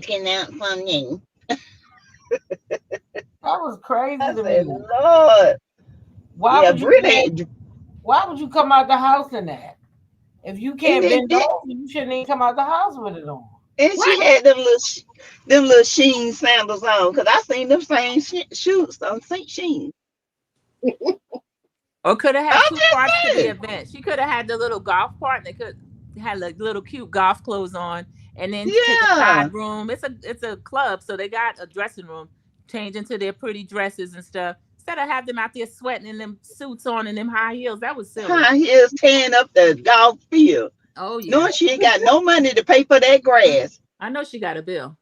picking out something. That was crazy I to said, me. Lord. Why Yeah, would you Britt bend, had, why would you come out the house in that? If you and can't then bend over, you shouldn't even come out the house with it on. and Right. she had them little Sheen sandals on because I seen them same shoes on Saint Sheen. Or could have had I two just parts to the said, event. She could have had the little golf part. They could had like little cute golf clothes on, and then take a yeah, side room. It's a club, so they got a dressing room. Change into their pretty dresses and stuff. Instead of have them out there sweating in them suits on and them high heels, that was silly. high heels tearing up the golf field, Oh yeah, knowing she ain't got no money to pay for that grass. I know she got a bill.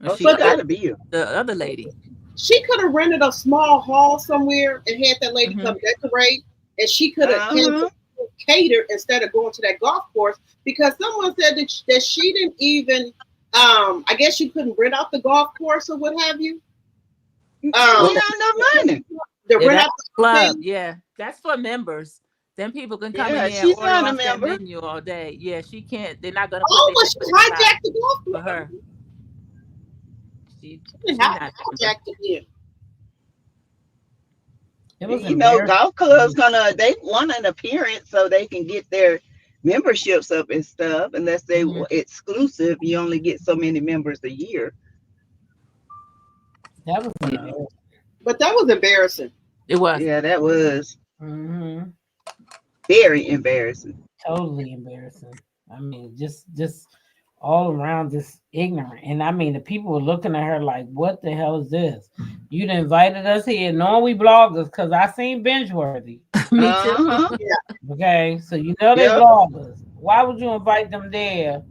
Or Oh, she she But or got a bill. the other lady. she could have rented a small hall somewhere and had that lady Hmm. come decorate, and she could have Uh-huh. catered instead of going to that golf course because someone said that she didn't even. I guess you couldn't rent out the golf course or what have you. She Well, ain't Um, got no money. to yeah, rent that's out a the club. thing. Yeah, that's for members. Then people can come in Yeah, there and she's order not a off that member. menu all day. Yeah, she can't. They're not gonna put. Oh, They but just she put it aside hijacked the golf for club. her. She She she not a member. hijacked it. Yeah. It was You know, embarrassing. golf clubs they want an appearance so they can get their memberships up and stuff. Unless they Hmm. exclusive, you only get so many members a year. That was Yeah, embarrassing. But that was embarrassing. it was. Yeah, that was Hmm. very embarrassing. Totally embarrassing. I mean, just all around just ignorant. And I mean, the people were looking at her like, "What the hell is this? You done invited us here, knowing we bloggers, because I seen Bingeworthy. Me too. Uh-huh. Okay, so you know they Yep. bloggers. Why would you invite them there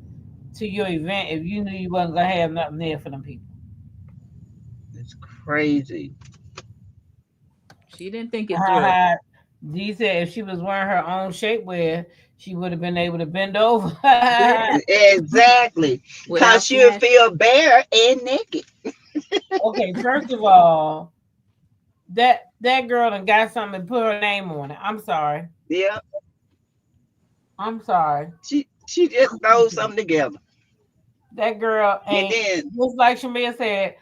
to your event if you knew you wasn't gonna have nothing there for them people? It's crazy. She didn't think it through. Dee said if she was wearing her own shapewear, she would have been able to bend over. Yeah, Exactly. without Because you'll flash. feel bare and naked. Okay, first of all, that girl done got something and put her name on it. I'm sorry. Yeah. I'm sorry. She just throws something together. That girl And ain't then just like Shamea said,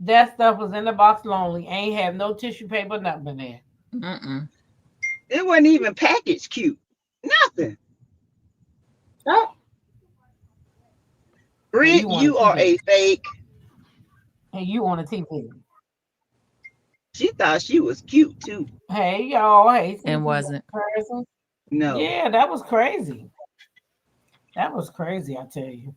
that stuff was in the box lonely. Ain't have no tissue paper, nothing in there. Mm-mm. it wasn't even packaged cute. Nothing. Oh, And Britt, you on a you are TV. a fake. And you on a TV. She thought she was cute too. Hey y'all, hey, And wasn't. person. No. Yeah, that was crazy. That was crazy, I tell you.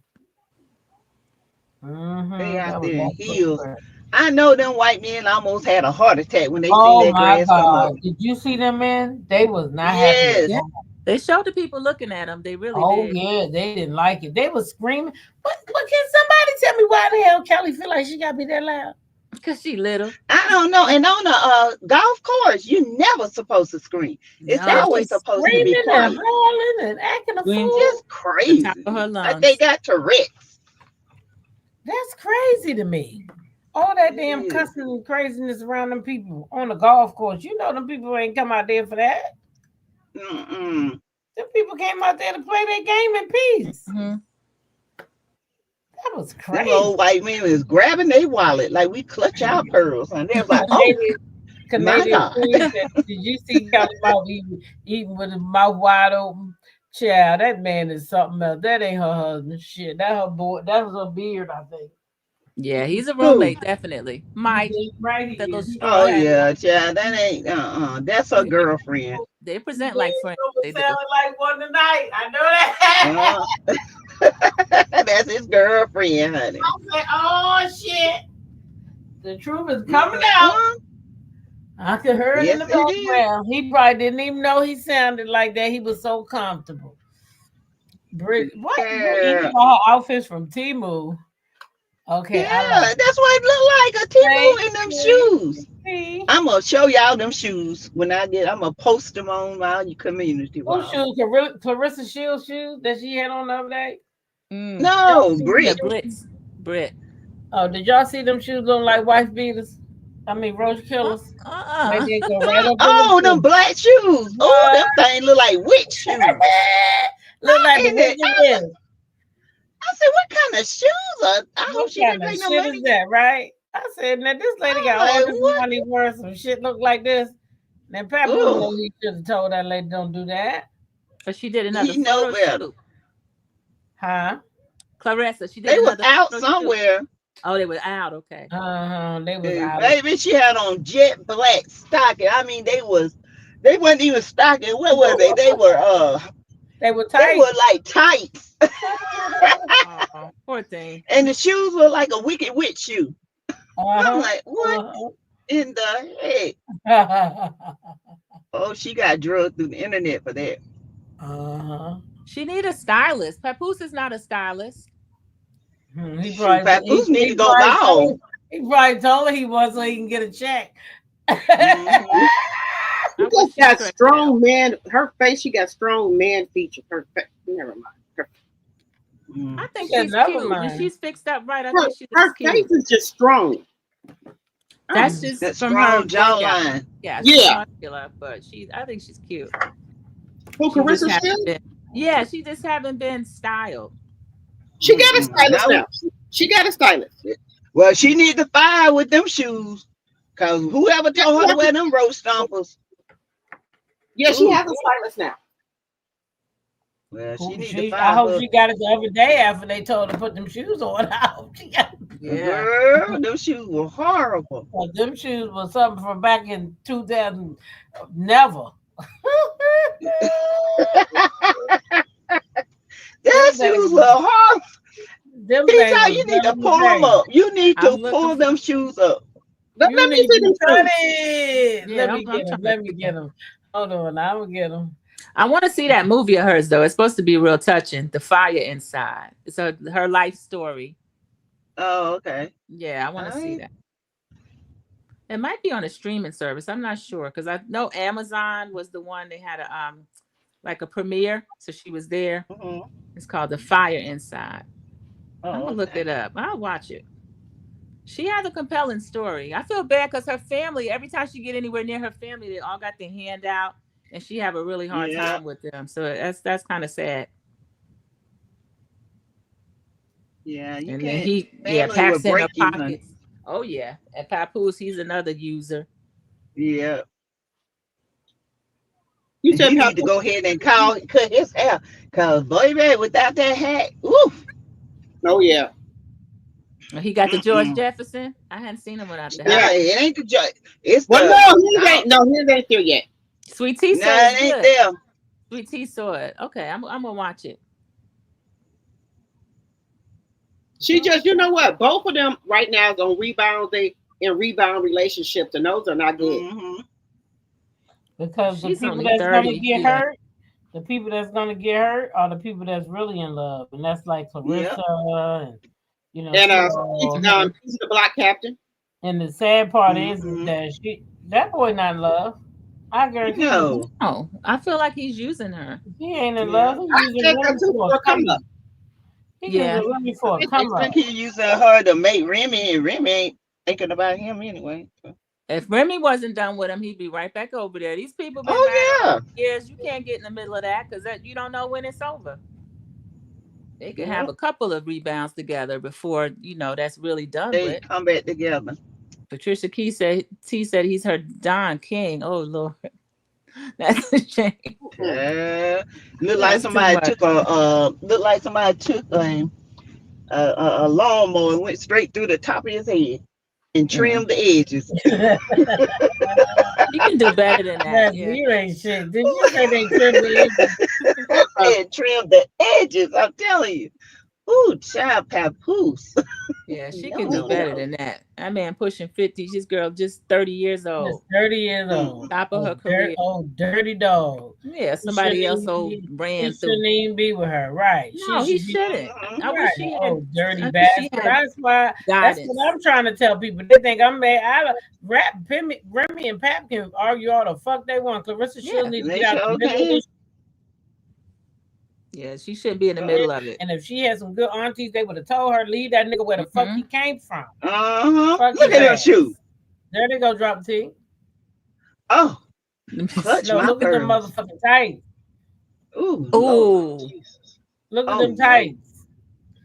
They out That was there in absolutely heels. crazy. I know them white men almost had a heart attack when they seen Oh that my grass come up. God. Did you see them men? They was not happy at Yes. Yeah, all. they showed the people looking at them. They really Oh did. yeah, they didn't like it. They was screaming. But can somebody tell me why the hell Kelly feel like she gotta be that loud? Because she little. I don't know. And on a golf course, you're never supposed to scream. It's They No, always just supposed to be screaming and quiet. hollering and acting a screamed fool. Just the top of her crazy. Like they lungs. got Tourette's. That's crazy to me. All that It damn is. cussing and craziness around them people on the golf course. You know them people ain't come out there for that. Mm-mm. Them people came out there to play their game in peace. Hmm. That was Them crazy. old white men is grabbing their wallet like we clutch our pearls. And they're like, oh my Canadian God. Queen said, did you see Kelly Mouth eating with his mouth wide open? Child, that man is something else. That ain't her husband. Shit, that her boy. That was her beard, I think. Yeah, he's a Who? roommate, definitely. Mike, Right that here. little straw Oh hat. yeah, child. That ain't That's her girlfriend. They present like friends. They do. Sounding like one tonight. I know that. That's his girlfriend, honey. I said, oh shit. The truth is coming out. Mhm. I could hear it in Yes, the it is. background. He probably didn't even know he sounded like that. He was so comfortable. Britt, what? You Girl. know her outfits from Timu. Okay, I Yeah, like that's what it look like. A Timu in them it. shoes. See? I'm gonna show y'all them shoes when I'm gonna post them on my community Those wall. shoes, Clarissa Shields shoes that she had on the other day. Mm. No, The Britt. Britt. Oh, did y'all see them shoes looking like wife beaters? I mean, roach killers. Like they go right up in Oh, the them black shoes. Oh, them things look like witch shoes. look like the And then witches is. I said, what kind of shoes are? I hope What she didn't kind pay of no shit money. is that, right? I said, now this lady I'm got all like, this what? money worth some shit look like this. Now Papoose Ooh, know he should have told that lady don't do that. But she did another he know photo better. shoot. Huh? Clarissa, she did They was another out photo shoot. somewhere. Oh, they were out. Okay. They was And out of baby, she had on jet black stocking. I mean, they wasn't even stocking. What were they? they were They tight. were like tights. Oh, poor thing. And the shoes were like a wicked witch shoe. I'm Uh-huh. like, what in the heck? Uh-huh. Oh, she got drugged through the internet for that. Uh-huh. She need a stylist. Papoose is not a stylist. He Shoot, Papoose need to go bald. he probably told her he was so he can get a check. Mm-hmm. She I wish just she got stretched strong man. Her face, she got strong man features. Her face, never mind. Mm. I think Yeah, she's never cute. When mind. she's fixed up right, I Her, think she her looks face cute. is just strong. That's just That from her strong workout. jawline. Yeah, she's Yeah. muscular, but I think she's cute. Who, She just Carissa hasn't Shields? been, yeah, she just haven't been styled. She got a Mm-mm. stylist No. now. She got a stylist. Well, she need to fire with them shoes. Cause whoever told her to wear them road stompers. Yeah, she Ooh. has a stylist now. Well, she need to I fire. hope Her. she got it the other day after they told her to put them shoes on. I hope she got it. Yeah. Girl, them shoes were horrible. Well, them shoes was something from back in 2000. Never. Them shoes were horrible. Them Peter, things you need to was pull them up. You need I'm to looking pull for- them shoes up. Let me see them shoes. Yeah, Let me I'm get them. trying Let to- me get them. Hold on, I'm gonna get them. I want to see that movie of hers though. It's supposed to be real touching. The Fire Inside. It's her life story. Oh, okay. Yeah, I want to see Alright. that. It might be on a streaming service. I'm not sure because I know Amazon was the one they had a like a premiere, so she was there. Mm-hmm. It's called The Fire Inside. Oh, I'm gonna look okay. it up. I'll watch it. She has a compelling story. I feel bad because her family, every time she get anywhere near her family, they all got their hand out, and she have a really hard Yeah. time with them. So that's kind of sad. Yeah, you And can't. then he, family packs will in her break you, honey. pockets. Oh yeah, and Papoose, he's another user. Yeah. You You said need to go ahead and cut his hair. Cause baby, without that hat, woof. Oh yeah. He got the George Mm-mm. Jefferson. I hadn't seen him without the Nah, hat. it ain't the judge. It's Well, the his ain't there yet. Sweet Tea Nah, said it it's ain't good. there. Sweet Tea saw it. Okay, I'm gonna watch it. She just, you know what? Both of them right now is on rebounds. They in rebound relationships, and those are not good. Mm-hmm. Because the She's people only that's 30, gonna get yeah. hurt, the people that's gonna get hurt are the people that's really in love, and that's like Clarissa, and you know. And Cheryl. he's the black captain. And the sad part is Mhm. that that boy not in love. I guarantee you, No. Oh, I feel like he's using her. he ain't in Yeah. love. He's I using said Remy that too for for a a come come up. up. He Yeah. using Remy for a I come up. think he using her to make Remy, and Remy ain't thinking about him anyway. If Remy wasn't done with him, he'd be right back over there. These people been Oh married yeah. years. You can't get in the middle of that because you don't know when it's over. They could Yeah. have a couple of rebounds together before that's really done They with. come back together. Patricia T said he's her Don King. Oh Lord, that's a shame. Yeah. Look That's like somebody took a lawnmower and went straight through the top of his head and trimmed the edges. You can do better than that. Yeah. You ain't shit. Did you say they trimmed the edges? And trimmed the edges. I'm telling you. Ooh, child papoose. Yeah, she can do better than that. That man pushing 50. This girl just 30 years Just old. 30 years old. Top of her career. Dirty dog. Yeah, somebody else ran He through. shouldn't even be with her, right? No, he should be- shouldn't. I wish Right. she had. Oh, dirty I wish bastard. she had That's why. That's guidance. what I'm trying to tell people. They think I'm mad. Remy and Pap can argue all the fuck they want. Clarissa Yeah, should need to they get out sure the middle of can. this. Yeah, she shouldn't be in the middle of it. And if she had some good aunties, they would have told her leave that nigga where the fuck he came from. Uh-huh. Fuck Look his at her ass. shoe. There they go, drop T. Oh, clutch No, my look at them pearls. motherfucking tights. Ooh. Ooh. Lord Jesus. Look at Oh, them no. tights.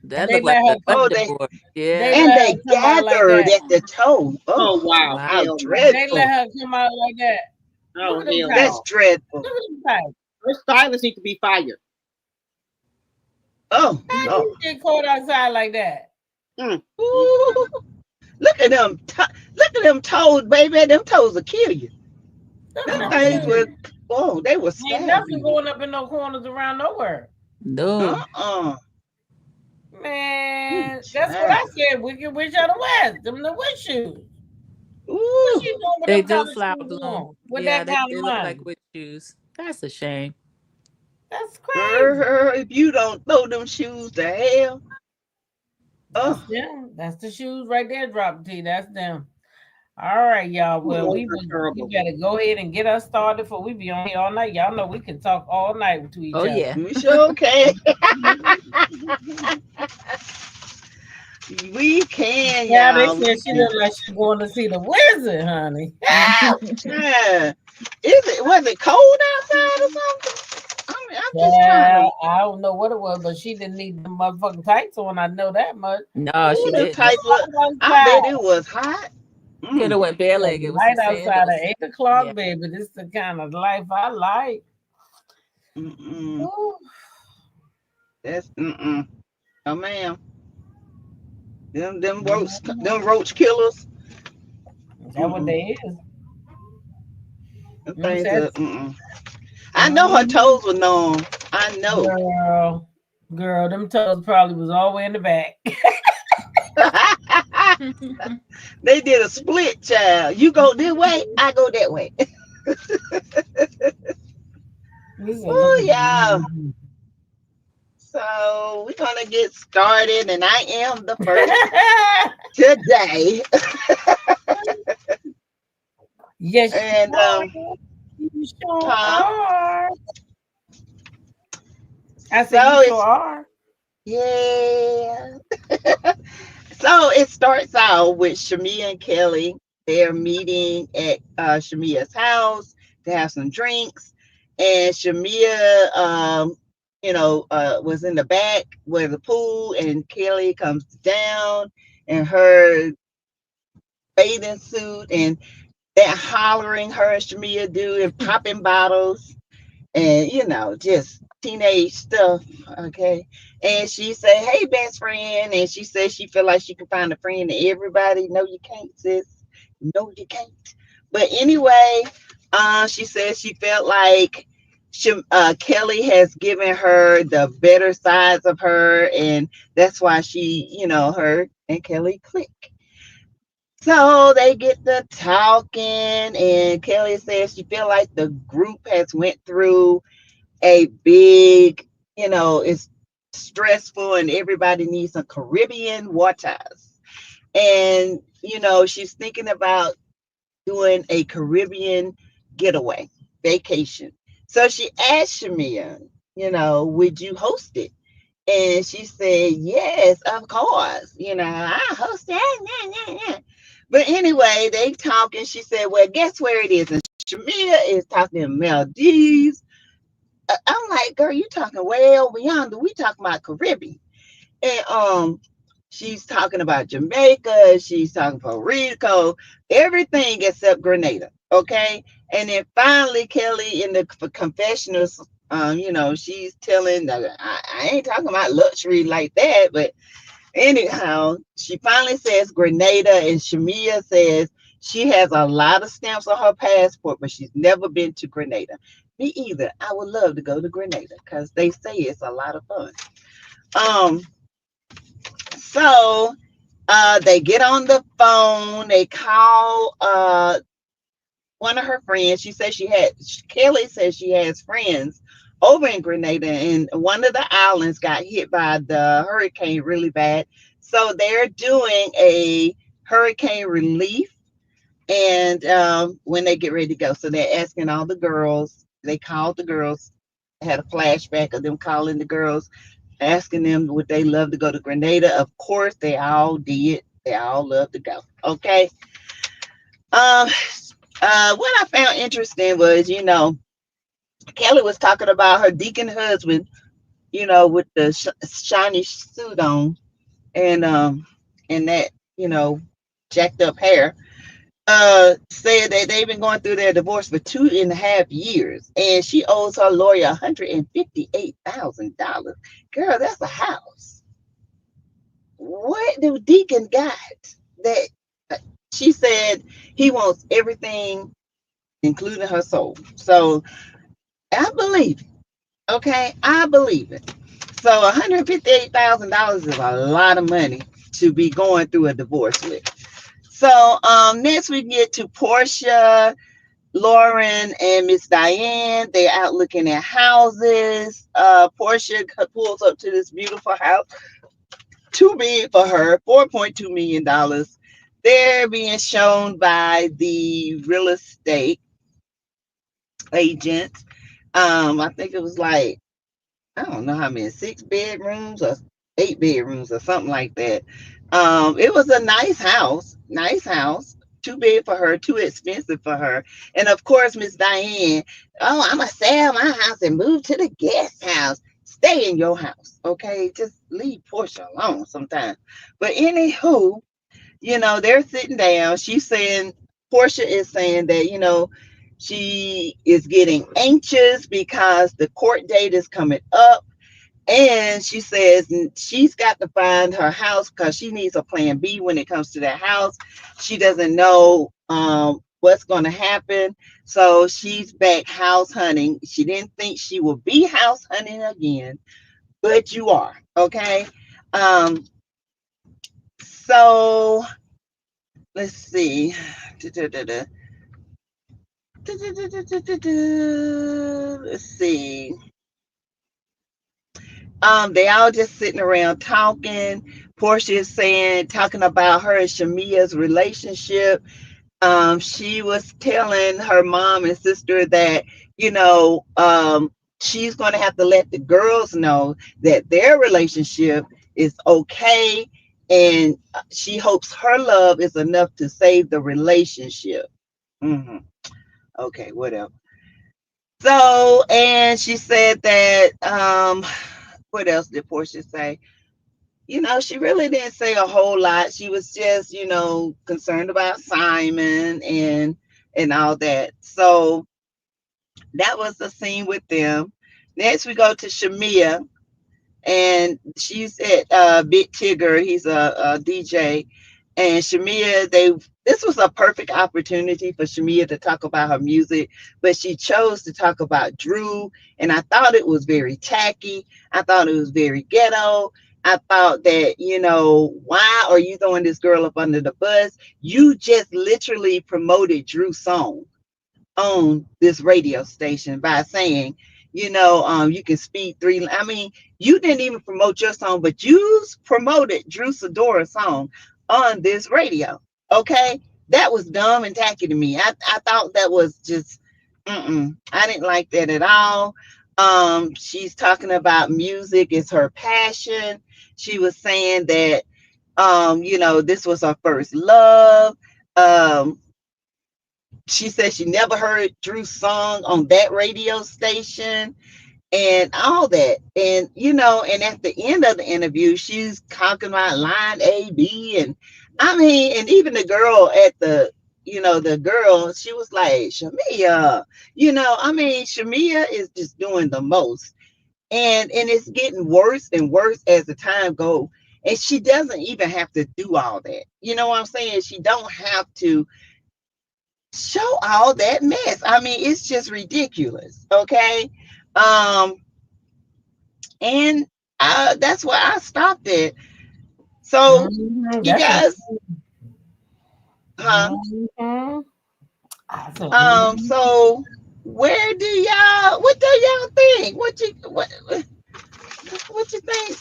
That they looked like let her a come. Oh, diving board. Yeah. and Let her they come out like gathered that. at the toe. Oh, Oh wow, Wow. how hell no. They let dreadful. her come out like that. Oh Look at them hell tights. That's no. dreadful. Look at them tights. Her stylists need to be fired. Oh, How Lord. you get caught outside like that? Ooh, look at them. Look at them toes, baby. Them toes will kill you. Look Them at them things titties. will, oh, they will Ain't stab nothing you. going up in no corners around nowhere. No. Man, that's what Child. I said. Wicked Witch of the West. Them the witch shoes. What's Ooh, she doing with They them do kind of flower shoes bloom. on? With Yeah, that kind they of look money? like witch shoes. That's a shame. That's crazy. girl, if you don't throw them shoes to hell, That's oh, them. That's the shoes right there, Drop T. That's them. All right, y'all. Well, Those are we terrible. better go ahead and get us started for we be on here all night. Y'all know we can talk all night to each Oh other. yeah. we sure can. We can, Yeah, they y'all. said she looked like she going to see the wizard, honey. Yeah. Was it cold outside or something? I mean, I'm just trying Yeah, to. I don't know what it was, but she didn't need the motherfucking tights on. I know that much. No, Ooh, she them didn't. tights look. I bet it was hot. Could have went barelegged with some Light outside sandals. at 8 o'clock, Yeah. baby. This is the kind of life I like. Mm-mm. Ooh. That's oh ma'am. Them roach killers. Is that what they is? Them Mm, things says, are. I know her toes were numb. I know. girl, them toes probably was all the way in the back. They did a split, child. You go this way, I go that way. He said, look Oh at yeah. you. So we're gonna get started, and I am the first today. Yes, And you sure huh? are. I said, you So sure it's are. yeah. So it starts out with Shamea and Kelly. They're meeting at Shamea's house to have some drinks, and Shamea, was in the back where the pool, and Kelly comes down in her bathing suit, and they're hollering her and Shamea do and popping bottles, and just teenage stuff. Okay. And she said, hey, best friend. And she said she feel like she can find a friend to everybody. No, you can't, sis. No, you can't. But anyway, she said she felt like Kelly has given her the better sides of her, and that's why her and Kelly click. So they get to talking, and Kelly says she feel like the group has went through a big, it's stressful, and everybody needs some Caribbean waters. And, she's thinking about doing a Caribbean getaway, vacation. So she asked Shamea, would you host it? And she said, yes, of course. I host it. But anyway, they talking. She said, well, guess where it is? And Shamea is talking Maldives. I'm like, girl, you talking way over yonder. We talking about Caribbean. And she's talking about Jamaica. She's talking Puerto Rico, everything except Grenada. Okay. And then finally, Kelly in the confessionals, she's telling, I ain't talking about luxury like that, but anyhow, she finally says Grenada, and Shamea says she has a lot of stamps on her passport, but she's never been to Grenada. Me either. I would love to go to Grenada because they say it's a lot of fun. So they get on the phone, they call one of her friends. Kelly says she has friends over in Grenada, and one of the islands got hit by the hurricane really bad. So they're doing a hurricane relief, and when they get ready to go, so they're asking all the girls. They called the girls, had a flashback of them calling the girls, asking them would they love to go to Grenada. Of course, they all did. They all love to go. Okay. What I found interesting was, Kelly was talking about her deacon husband with the shiny suit on, and that, you know, jacked up hair, said that they've been going through their divorce for 2.5 years, and she owes her lawyer $158,000. Girl, that's a house. What do Deacon got that? uh, She said he wants everything, including her soul. So I believe it. Okay, I believe it. So $158,000 is a lot of money to be going through a divorce with. So next we get to Portia, Lauren, and Miss Diane. They're out looking at houses. Portia pulls up to this beautiful house, too big for her, $4.2 million. They're being shown by the real estate agent. I think it was like, I don't know how many, 6 bedrooms or 8 bedrooms or something like that. It was a nice house, too big for her, too expensive for her. And of course, Miss Diane, oh, I'm gonna sell my house and move to the guest house. Stay in your house, okay? Just leave Portia alone sometimes. But anywho, they're sitting down. She's saying, Portia is saying that, she is getting anxious because the court date is coming up. And she says she's got to find her house because she needs a plan B when it comes to that house. She doesn't know what's going to happen. So she's back house hunting. She didn't think she would be house hunting again, but you are. Okay. Um, so let's see. Let's see. They all just sitting around talking. Portia is talking about her and Shamea's relationship. She was telling her mom and sister that, she's going to have to let the girls know that their relationship is okay. And she hopes her love is enough to save the relationship. hmm Okay, whatever. So, and she said that, what else did Portia say? She really didn't say a whole lot. She was just, concerned about Simon and all that. So that was the scene with them. Next, we go to Shamea, and she's at Big Tigger. He's a DJ, and Shamea. This was a perfect opportunity for Shamea to talk about her music, but she chose to talk about Drew, and I thought it was very tacky. I thought it was very ghetto. I thought that, why are you throwing this girl up under the bus? You just literally promoted Drew's song on this radio station by saying, you can speed three. I mean, you didn't even promote your song, but you promoted Drew Sidora's song on this radio. Okay, that was dumb and tacky to me. I thought that was just, I didn't like that at all. She's talking about music is her passion. She was saying that, this was her first love. Um, she said she never heard Drew's song on that radio station and all that. And, and at the end of the interview, she's talking about line A, B, and I mean, and even the girl at the girl, she was like, Shamea, I mean, Shamea is just doing the most. And it's getting worse and worse as the time goes. And she doesn't even have to do all that. You know what I'm saying? She don't have to show all that mess. I mean, it's just ridiculous. Okay. Um, and that's where I stopped it. So you That's guys, huh? mhm. I said, So where do y'all? What do y'all think? What you think?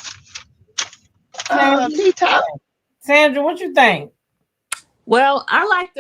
Sandra, T Top. Sandra, what you think? Well, I like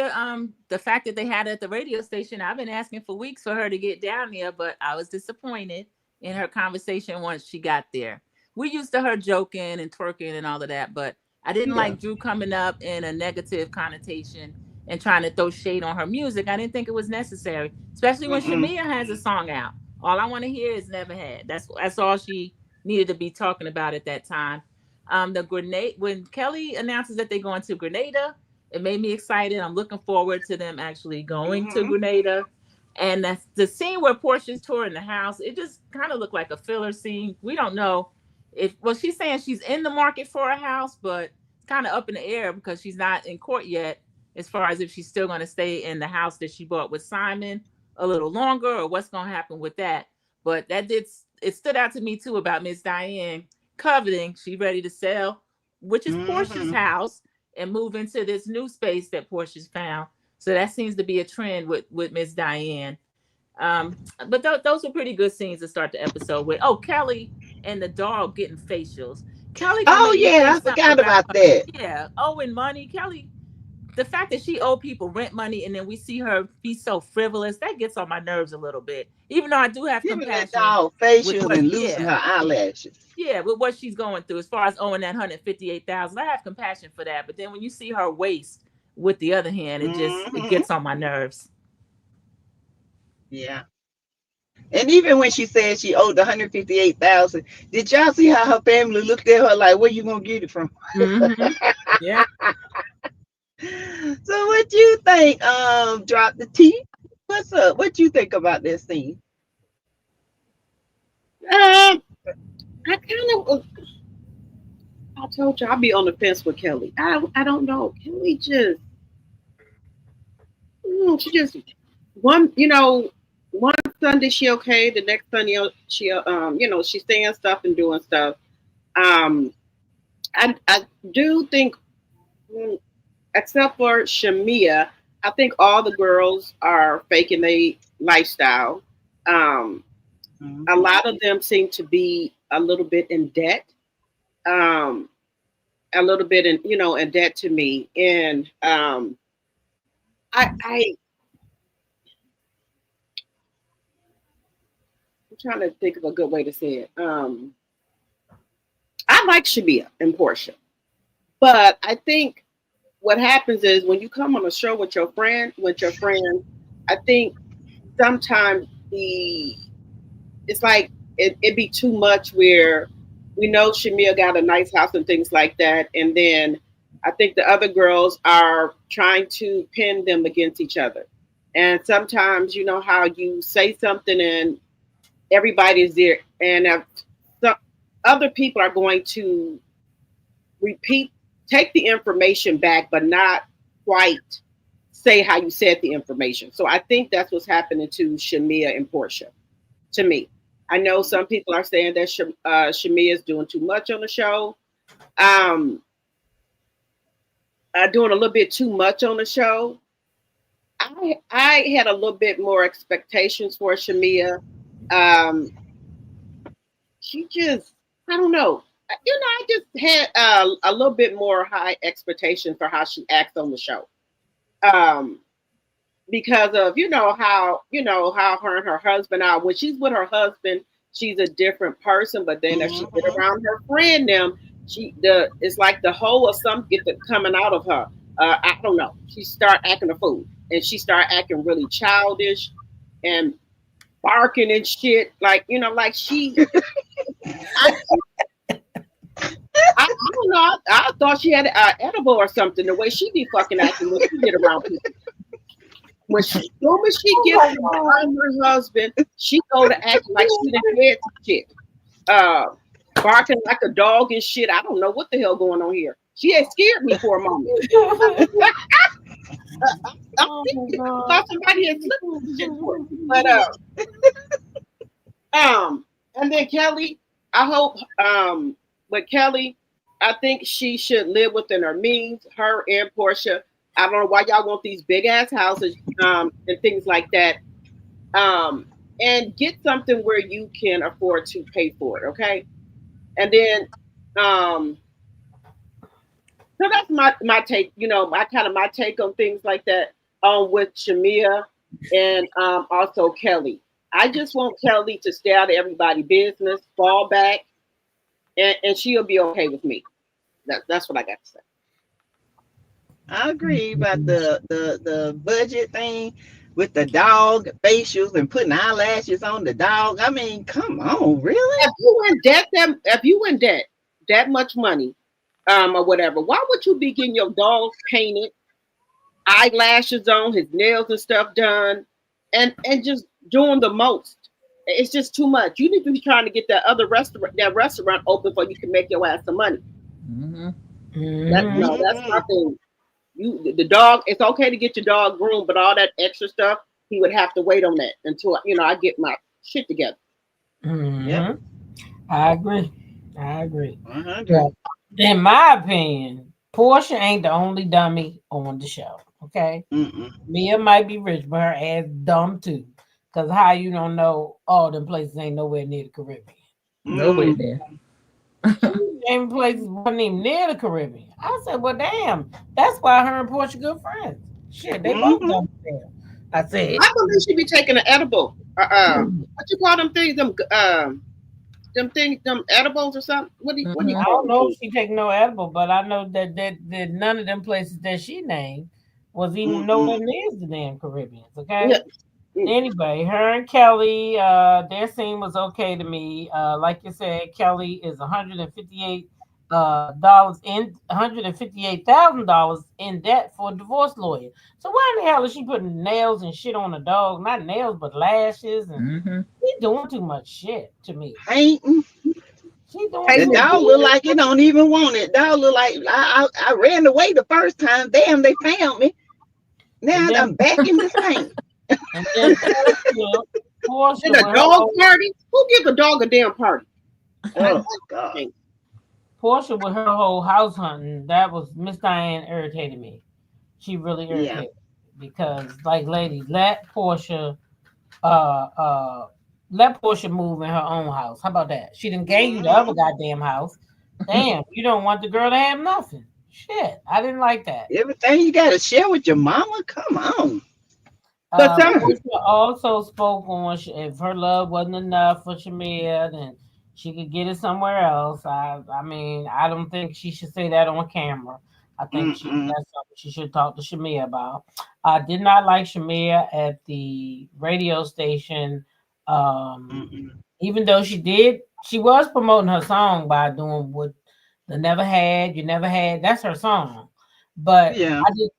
the fact that they had it at the radio station. I've been asking for weeks for her to get down there, but I was disappointed in her conversation once she got there. We used to her joking and twerking and all of that, but I didn't Yeah. like Drew coming up in a negative connotation and trying to throw shade on her music. I didn't think it was necessary, especially when Mm-mm. Shamea has a song out. All I want to hear is "Never Had." That's all she needed to be talking about at that time. The Grenade, when Kelly announces that they're going to Grenada, it made me excited. I'm looking forward to them actually going to Grenada. And that's the scene where Portia's touring the house. It just kind of looked like a filler scene. We don't know if, well, she's saying she's in the market for a house, but it's kind of up in the air because she's not in court yet, as far as if she's still going to stay in the house that she bought with Simon a little longer, or what's going to happen with that. But that did, it stood out to me too about Miss Diane coveting. She ready to sell, which is Portia's house, and move into this new space that Portia's found. So that seems to be a trend with Miss Diane. But those were pretty good scenes to start the episode with. Oh, Kelly and the dog getting facials. Kelly. Oh yeah, I forgot about that. Yeah, owing money. Kelly, the fact that she owed people rent money and then we see her be so frivolous, that gets on my nerves a little bit. Even though I do have compassion. Dog facials and losing her eyelashes. Yeah, with what she's going through as far as owing that $158,000, I have compassion for that. But then when you see her waste with the other hand, it just it gets on my nerves. Yeah. And even when she said she owed the $158,000, did y'all see how her family looked at her like, where you gonna get it from? Yeah. So what you think? Drop the T. What's up? What you think about this scene? I told you I'll be on the fence with Kelly. I don't know. Kelly just she just one Sunday she okay, the next Sunday she she's saying stuff and doing stuff. I do think, except for Shamea, I think all the girls are faking their lifestyle. A lot of them seem to be a little bit in debt. A little bit in debt to me. And I'm trying to think of a good way to say it. I like Shamea and Portia, but I think what happens is when you come on a show with your friends, I think sometimes it's like it'd be too much where we know Shamea got a nice house and things like that. And then I think the other girls are trying to pin them against each other. And sometimes you know how you say something and everybody's there. And if some other people are going to take the information back, but not quite say how you said the information. So I think that's what's happening to Shamea and Portia, to me. I know some people are saying that Shamea is doing too much on the show. Doing a little bit too much on the show. I had a little bit more expectations for Shamea. She just, I don't know. I just had a little bit more high expectations for how she acts on the show. Because of how her and her husband are. When she's with her husband, she's a different person. But then if she get around her friend, it's like the whole of something coming out of her. I don't know. She start acting a fool, and she start acting really childish and barking and shit. Like she. I don't know. I thought she had an edible or something. The way she be fucking acting when she get around people. When she gets around her husband, she go to act like she done had some shit. Barking like a dog and shit. I don't know what the hell going on here. She had scared me for a moment. I thought somebody had slipped shit for me. But and then Kelly, I hope with Kelly, I think she should live within her means, her and Portia. I don't know why y'all want these big ass houses and things like that. And get something where you can afford to pay for it, okay? And then so that's my take, my take on things like that with Shamea and also Kelly. I just want Kelly to stay out of everybody's business, fall back, and she'll be okay with me. That's what I got to say. I agree about the budget thing. with the dog facials and putting eyelashes on the dog. I mean, come on, really? If you in debt that much money, or whatever, why would you be getting your dog painted, eyelashes on, his nails and stuff done, and just doing the most? It's just too much. You need to be trying to get that restaurant open so you can make your ass some money. Mm-hmm. That's my thing. The dog. It's okay to get your dog groomed, but all that extra stuff, he would have to wait on that until I get my shit together. Yep. I agree. 100. In my opinion, Portia ain't the only dummy on the show. Okay, Mia might be rich, but her ass dumb too. Cause how you don't know all them places ain't nowhere near the Caribbean. Nowhere there. Them places wasn't even near the Caribbean. I said, well, damn, that's why her and Portia good friends. Shit, they both dumb there. I said, I believe she be taking an edible. What you call them things? Them things, them edibles or something. What do you I call don't know them? if she take no edible, but I know that none of them places that she named was even nowhere near the damn Caribbean. Okay. Yeah. Anyway, her and Kelly, their scene was okay to me. Like you said, Kelly is $158,000 in debt for a divorce lawyer. So why in the hell is she putting nails and shit on a dog? Not nails, but lashes, and she's doing too much shit to me. Painting. She doing The too dog look like it don't even want it. Dog look like I ran away the first time. Damn, they found me. Now I'm back in this paint. And then Portia In a dog party? Who give a dog a damn party? Oh God. Portia with her whole house hunting, that was Miss Diane irritated me. She really irritated me because, like, ladies, let Portia move in her own house. How about that? She didn't gave you the other goddamn house. Damn, you don't want the girl to have nothing. Shit, I didn't like that. Everything you got to share with your mama. Come on. But Portia also spoke on if her love wasn't enough for Shamea, then she could get it somewhere else. I mean, I don't think she should say that on camera. I think that's something she should talk to Shamea about. I did not like Shamea at the radio station. Even though she was promoting her song by doing what the Never Had, You Never Had. That's her song. But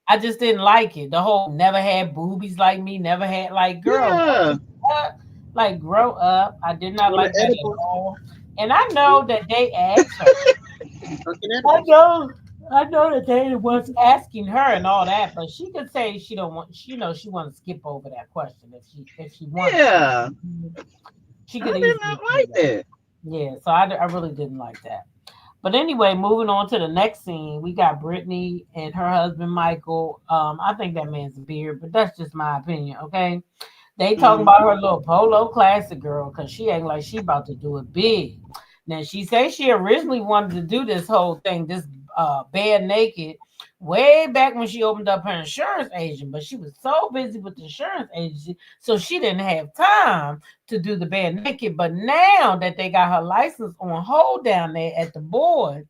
I just didn't like it. The whole never had boobies like me, never had like girl. Like grow up. I did not like that at all. And I know that they asked her. I know that they was asking her and all that, but she could say she don't want. She want to skip over that question if she wants. Yeah. She could. I did not like that. Yeah. So I really didn't like that. But anyway, moving on to the next scene, we got Brittany and her husband Michael. I think that man's a beard, but that's just my opinion. Okay, they talking about her little polo classic girl because she ain't like she about to do it big. Now she says she originally wanted to do this whole thing, this bare naked, way back when she opened up her insurance agent, but she was so busy with the insurance agency, so she didn't have time to do the bare naked. But now that they got her license on hold down there at the board,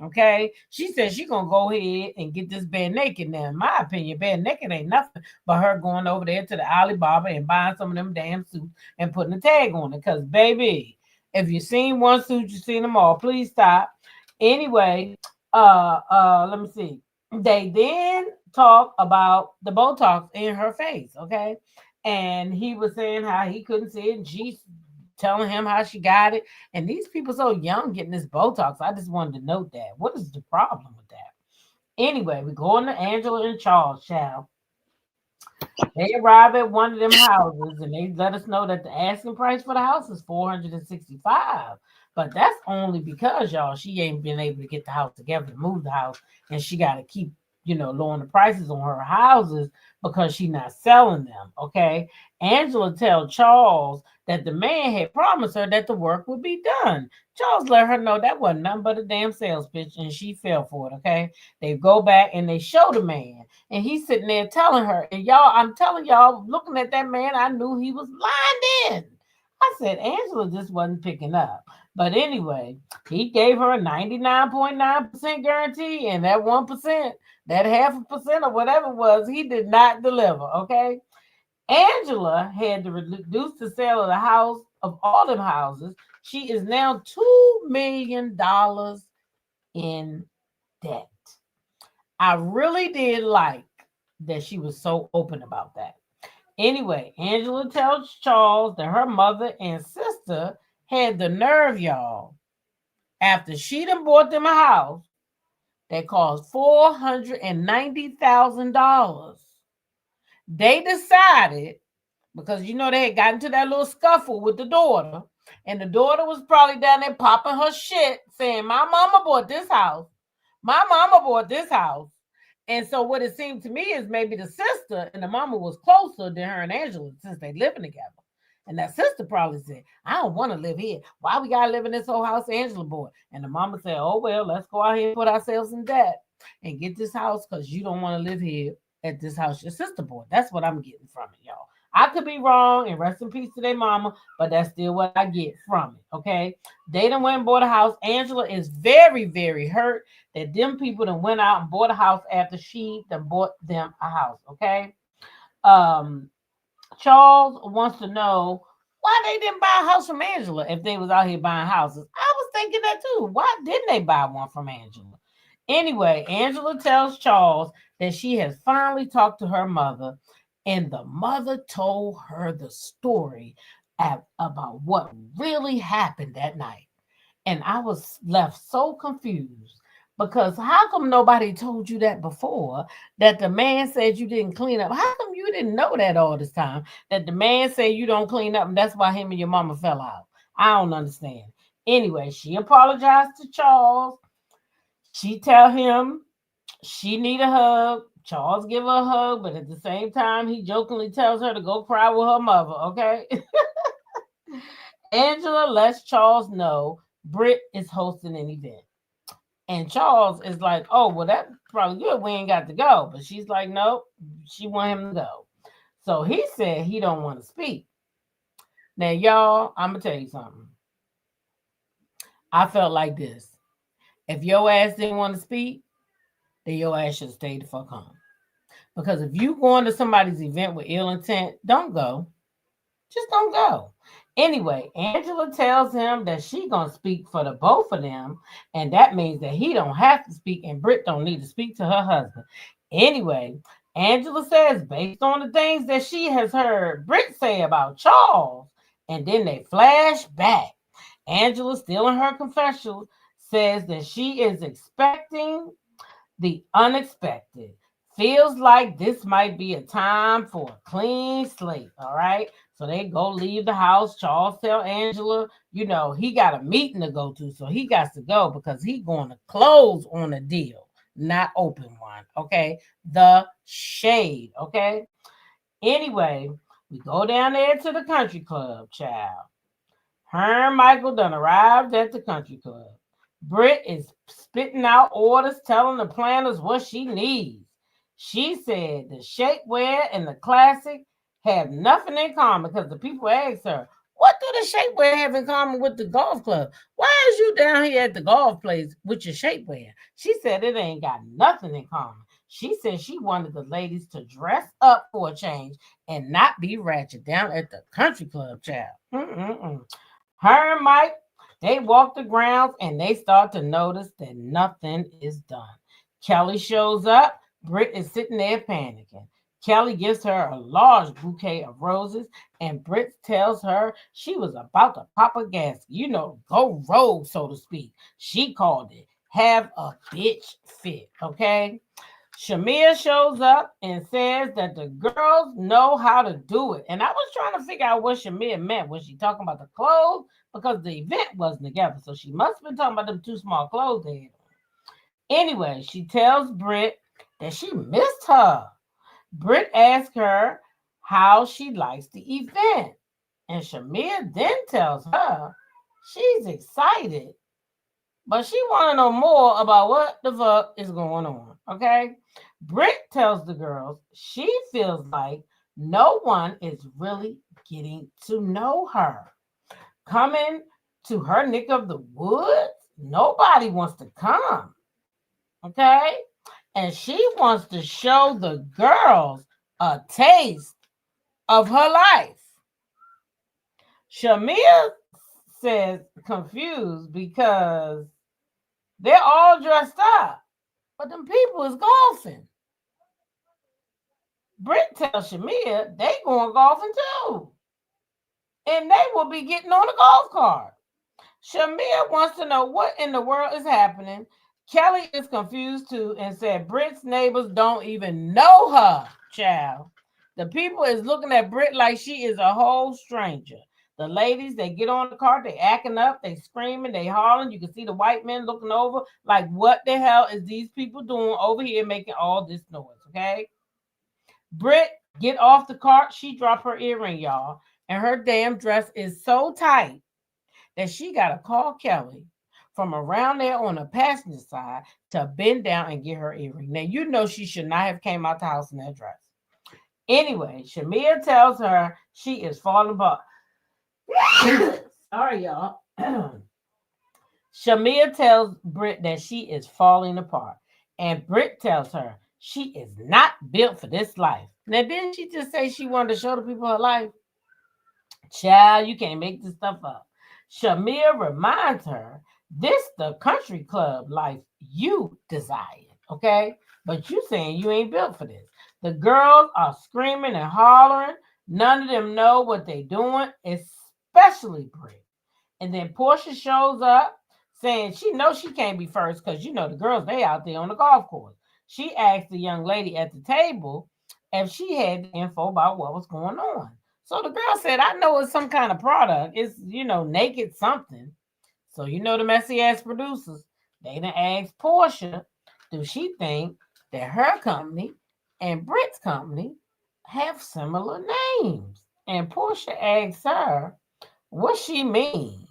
okay, she said she gonna go ahead and get this bare naked. Now, in my opinion, bare naked ain't nothing but her going over there to the Alibaba and buying some of them damn suits and putting a tag on it. Because baby, if you seen one suit, you seen them all. Please stop. Anyway, let me see. They then talk about the Botox in her face, okay? And he was saying how he couldn't see it, and she's telling him how she got it. And these people so young getting this Botox. I just wanted to note that. What is the problem with that? Anyway, we go on to Angela and Charles, child. They arrive at one of them houses and they let us know that the asking price for the house is $465. But that's only because, y'all, she ain't been able to get the house together to move the house, and she got to keep, lowering the prices on her houses because she's not selling them. Okay. Angela tells Charles that the man had promised her that the work would be done. Charles let her know that wasn't nothing but a damn sales pitch, and she fell for it. Okay. They go back and they show the man, and he's sitting there telling her, and y'all, I'm telling y'all, looking at that man, I knew he was lying in. I said, Angela just wasn't picking up. But anyway, he gave her a 99.9% guarantee, and that 1%, that 0.5% or whatever it was, he did not deliver, okay? Angela had to reduce the sale of the house, of all them houses. She is now $2 million in debt. I really did like that she was so open about that. Anyway, Angela tells Charles that her mother and sister had the nerve, y'all, after she done bought them a house that cost $490,000. They decided, because you know they had gotten to that little scuffle with the daughter, and the daughter was probably down there popping her shit, saying, "My mama bought this house. My mama bought this house." And so what it seemed to me is maybe the sister and the mama was closer than her and Angela since they living together. And that sister probably said, "I don't want to live here. Why we gotta live in this whole house Angela bought?" And the mama said, "Oh, well, let's go out here and put ourselves in debt and get this house because you don't want to live here at this house your sister bought." That's what I'm getting from it, y'all. I could be wrong, and rest in peace to their mama, but that's still what I get from it, okay? They done went and bought a house. Angela is very, very hurt that them people done went out and bought a house after she done bought them a house, okay? Charles wants to know why they didn't buy a house from Angela if they was out here buying houses. I was thinking that too. Why didn't they buy one from Angela? Anyway, Angela tells Charles that she has finally talked to her mother, and the mother told her the story about what really happened that night. And I was left so confused because how come nobody told you that before, that the man said you didn't clean up? How come you didn't know that all this time, that the man said you don't clean up and that's why him and your mama fell out? I don't understand. Anyway, she apologized to Charles. She tell him she need a hug. Charles give her a hug, but at the same time, he jokingly tells her to go cry with her mother, okay? Angela lets Charles know Britt is hosting an event. And Charles is like, "Oh, well, that's probably good. We ain't got to go." But she's like, "Nope, she want him to go." So he said he don't want to speak. Now, y'all, I'm going to tell you something. I felt like this. If your ass didn't want to speak, then your ass should stay the fuck home. Because if you going to somebody's event with ill intent, don't go. Just don't go. Anyway, Angela tells him that she gonna speak for the both of them, and that means that he don't have to speak, and Britt don't need to speak to her husband. Anyway, Angela says, based on the things that she has heard Britt say about Charles, and then they flash back. Angela, still in her confessional, says that she is expecting the unexpected. Feels like this might be a time for a clean slate, all right? So they go leave the house. Charles tell Angela, you know, he got a meeting to go to, so he got to go because he going to close on a deal, not open one, okay? The shade, okay? Anyway, we go down there to the country club, child. Her and Michael done arrived at the country club. Britt is spitting out orders, telling the planners what she needs. She said the shapewear and the classic have nothing in common because the people asked her, "What do the shapewear have in common with the golf club? Why is you down here at the golf place with your shapewear?" She said it ain't got nothing in common. She said she wanted the ladies to dress up for a change and not be ratchet down at the country club, child. Her and Mike, they walk the grounds and they start to notice that nothing is done. Kelly shows up. Britt is sitting there panicking. Kelly gives her a large bouquet of roses, and Britt tells her she was about to pop a gasket, you know, go rogue, so to speak. She called it have a bitch fit, okay? Shamea shows up and says that the girls know how to do it. And I was trying to figure out what Shamea meant. Was she talking about the clothes? Because the event wasn't together. So she must have been talking about them two small clothes they had. Anyway, she tells Britt that she missed her. Britt asks her how she likes the event. And Shamea then tells her she's excited, but she want to know more about what the fuck is going on, okay? Britt tells the girls she feels like no one is really getting to know her. Coming to her neck of the woods, nobody wants to come, okay? And she wants to show the girls a taste of her life. Shamea says confused because they're all dressed up, but them people is golfing. Britt tells Shamea they going golfing too, and they will be getting on a golf cart. Shamea wants to know what in the world is happening. Kelly is confused too and said Britt's neighbors don't even know her, child. The people is looking at Britt like she is a whole stranger. The ladies, they get on the cart, they acting up, they screaming, they hollering. You can see the white men looking over like, what the hell is these people doing over here making all this noise, okay? Britt get off the cart. She dropped her earring, y'all, and her damn dress is so tight that she got to call Kelly from around there on the passenger side to bend down and get her earring. Now, you know she should not have came out the house in that dress. Anyway, Shamea tells her she is falling apart. Sorry, y'all. Shamea tells Britt that she is falling apart. And Britt tells her she is not built for this life. Now, didn't she just say she wanted to show the people her life? Child, you can't make this stuff up. Shamea reminds her this the country club life you desire, okay? But you saying you ain't built for this. The girls are screaming and hollering. None of them know what they doing, especially Britt. And then Portia shows up saying she knows she can't be first because, you know, the girls, they out there on the golf course. She asked the young lady at the table if she had the info about what was going on. So the girl said, I know it's some kind of product. It's, you know, naked something. So, you know, the messy ass producers, they done asked Portia, do she think that her company and Britt's company have similar names? And Portia asked her what she mean,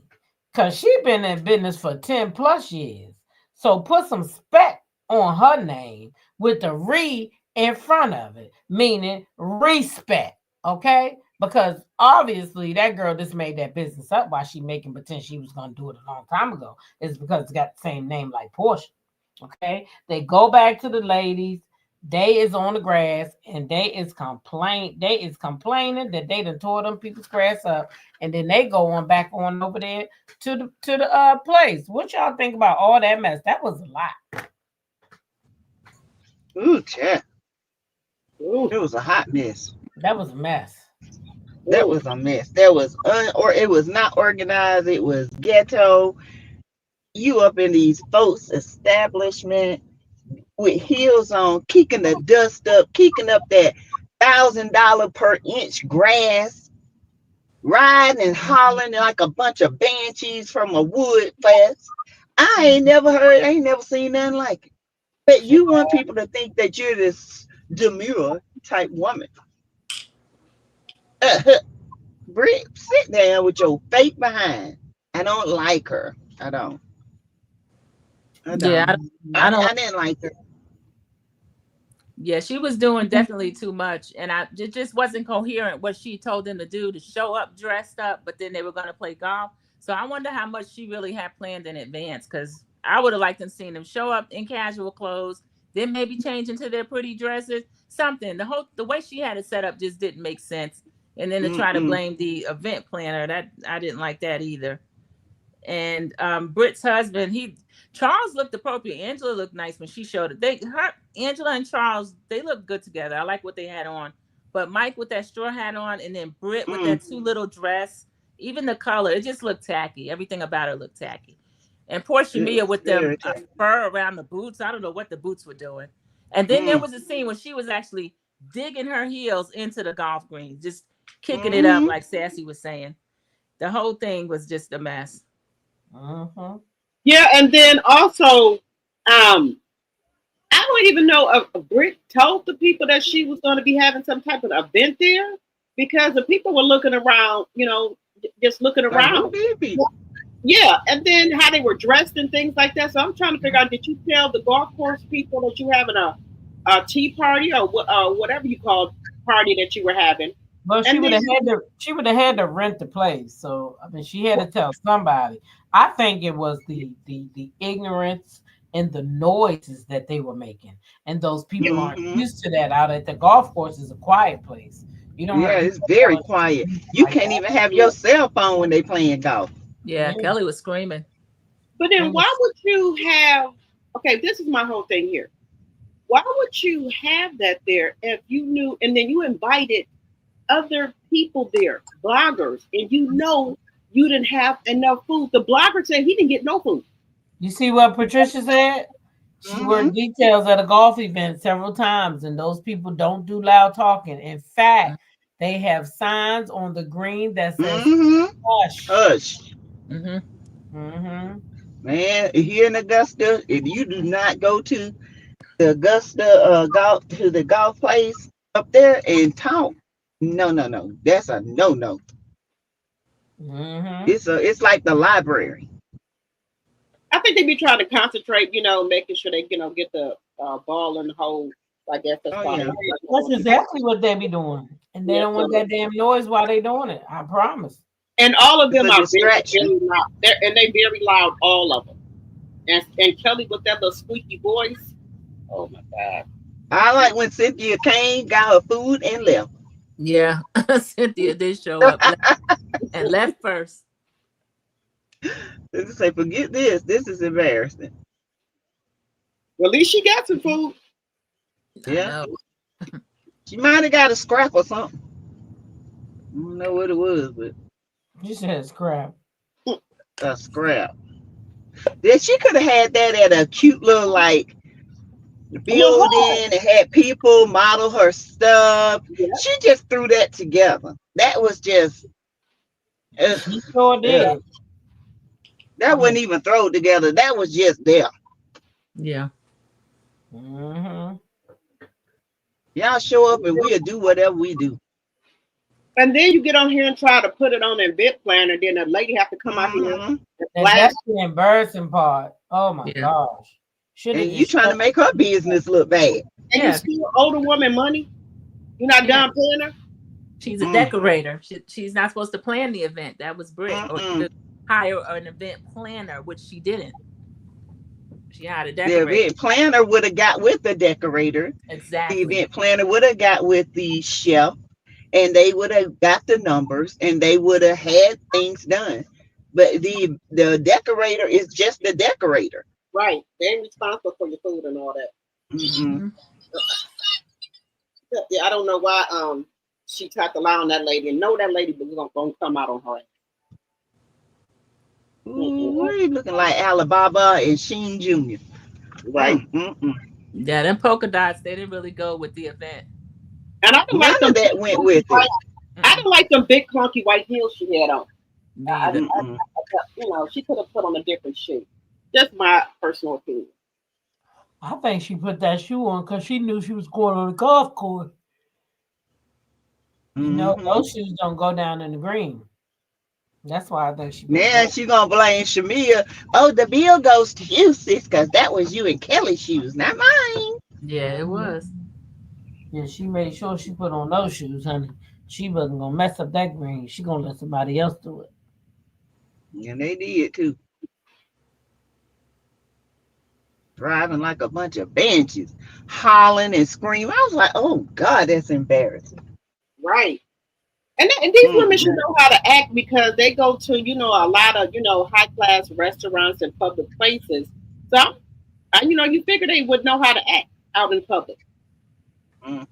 because she been in business for 10 plus years. So put some spec on her name with the re in front of it, meaning respect, okay? Because obviously that girl just made that business up while she making pretend she was going to do it a long time ago. It's because it's got the same name like Portia, okay? They go back to the ladies. They is on the grass and they is complaining that they done tore them people's grass up, and then they go on back on over there to the place. What y'all think about all that mess? That was a lot. Ooh, yeah. Ooh, it was a hot mess. That was a mess. That was a mess. That was or it was not organized. It was ghetto. You up in these folks' establishment with heels on, kicking the dust up, kicking up that $1,000 per inch grass, riding and hollering like a bunch of banshees from a wood fest. I ain't never seen nothing like it. But you want people to think that you're this demure type woman. Britt, sit down with your fake behind. I don't like her. I don't. Yeah, I didn't like her. Yeah, she was doing definitely too much, and it just wasn't coherent what she told them to do, to show up dressed up, but then they were going to play golf. So I wonder how much she really had planned in advance, because I would have liked to seen them show up in casual clothes, then maybe change into their pretty dresses, something. The way she had it set up just didn't make sense. And then to try to blame the event planner, that I didn't like that either. And Britt's husband, Charles looked appropriate. Angela looked nice when she showed it. Angela and Charles, they looked good together. I like what they had on. But Mike with that straw hat on, and then Britt with that too little dress, even the color, it just looked tacky. Everything about her looked tacky. And poor Shamea with the fur around the boots. I don't know what the boots were doing. And then there was a scene where she was actually digging her heels into the golf green, just kicking it up like Sassy was saying. The whole thing was just a mess. Yeah, and then also, I don't even know if Britt told the people that she was going to be having some type of event there, because the people were looking around, you know, just looking around. Yeah, and then how they were dressed and things like that. So I'm trying to figure out, did you tell the golf course people that you having a tea party or whatever you called party that you were having? Well, she would have had to rent the place. So I mean, she had to tell somebody. I think it was the ignorance and the noises that they were making, and those people aren't used to that. Out at the golf course is a quiet place. You don't Yeah, have it's very quiet. You like can't that. even have your cell phone when they playing golf. Yeah, Yeah. Kelly was screaming. But then And why would you have? Okay, this is my whole thing here. Why would you have that there if you knew, and then you invited other people there, bloggers, and you know you didn't have enough food? The blogger said he didn't get no food. you see what Patricia said? She Mm-hmm. worked details at a golf event several times, and those people don't do loud talking. In fact, they have signs on the green that says Mm-hmm. "hush." Hush. Mm-hmm. Mm-hmm. Man, here in Augusta, if you do not go to the Augusta golf to the golf place up there and talk, no. That's a no. Mm-hmm. It's like the library. I think they be trying to concentrate, making sure they, get the ball in the hole. I guess that's Oh why they. yeah. That's exactly what they be doing, and they Yeah, don't want so, that damn noise while they doing it. I promise. and all of It's them a are very, distraction. very loud. And they very loud, all of them. And Kelly with that little squeaky voice. Oh my God. I like when Cynthia came, got her food, and left. Yeah, Cynthia did show up and left first. They say, forget this. This is embarrassing. Well, at least she got some food. I Yeah. know. She might have got a scrap or something. I don't know what it was, but You said scrap. a scrap. Then she could have had that at a cute little like A little hard. building and had people model her stuff. Yeah. She just threw that together. That was just ugh, She sure ugh. did. That wasn't even thrown together. That was just there. Yeah. Mm-hmm. Y'all show up and we'll do whatever we do. And then you get on here and try to put it on an event planner. Then a lady have to come out here Mm-hmm. and And that's blast. the embarrassing part. Oh my Yeah. gosh. Should have And you just trying to make her business look bad. And you Yeah. steal older woman money. You're not Yeah. done paying her. She's a Mm. decorator. She's not supposed to plan the event. That was Britt. Or Mm-mm. hire an event planner, which she didn't. She hired a The decorator. event planner would have got with the decorator. The Exactly. event planner would have got with the chef, and they would have got the numbers, and they would have had things done. But the decorator is just the decorator. Right. They ain't responsible for your food and all that. Mm-mm. Mhm. Yeah, I don't know why she tried to lie on that lady and know that lady was gonna come out on her ass. Ooh, what are you looking like Alibaba and Sheen Jr.? Right. Mm-mm. Yeah, them polka dots, they didn't really go with the event. And I didn't like None them of that big went clunky with white, it. I didn't like them big clunky white heels she had on. Me I, either. I, she could have put on a different shoe. Just my personal opinion. I think she put that shoe on because she knew she was going on the golf course. You know, Mm-hmm. those shoes don't go down in the green. That's why I think she put Now that. she gonna blame Shamea. Oh, the bill goes to you, sis, because that was you and Kelly's shoes, not mine. Yeah, it was. Yeah, she made sure she put on those shoes, honey. She wasn't gonna mess up that green. She gonna let somebody else do it. And they did too. Driving like a bunch of banshees, hollering and screaming. I was like, oh God, that's embarrassing. Right. And these women should Mm-mm. know how to act because they go to, a lot of, high class restaurants and public places. So, you figure they would know how to act out in public. Mm,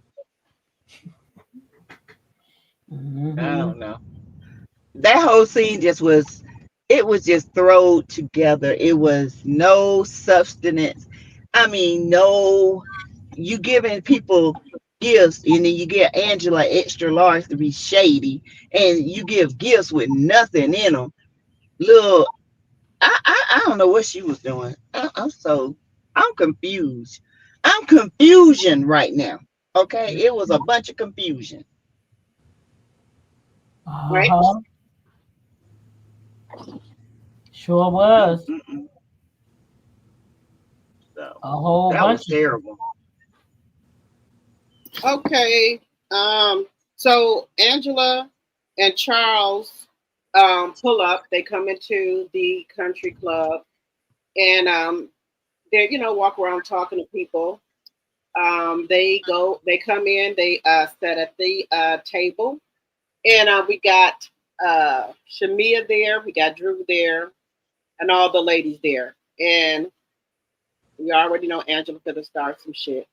I Mm-hmm. don't know. That whole scene it was just thrown together. It was no substance. I mean, no, you giving people gifts and then you get Angela extra large to be shady and you give gifts with nothing in them. Look, I don't know what she was doing. I'm confused. I'm confusion right now. Okay, it was a bunch of confusion. Right? Uh-huh. Sure was. Mm-mm. So A whole that was bunch of terrible. Okay. So Angela and Charles pull up. They come into the country club and they walk around talking to people. They come in, they sit at the table, and we got Shamea there, we got Drew there, and all the ladies there, and we already know Angela gonna start some shit.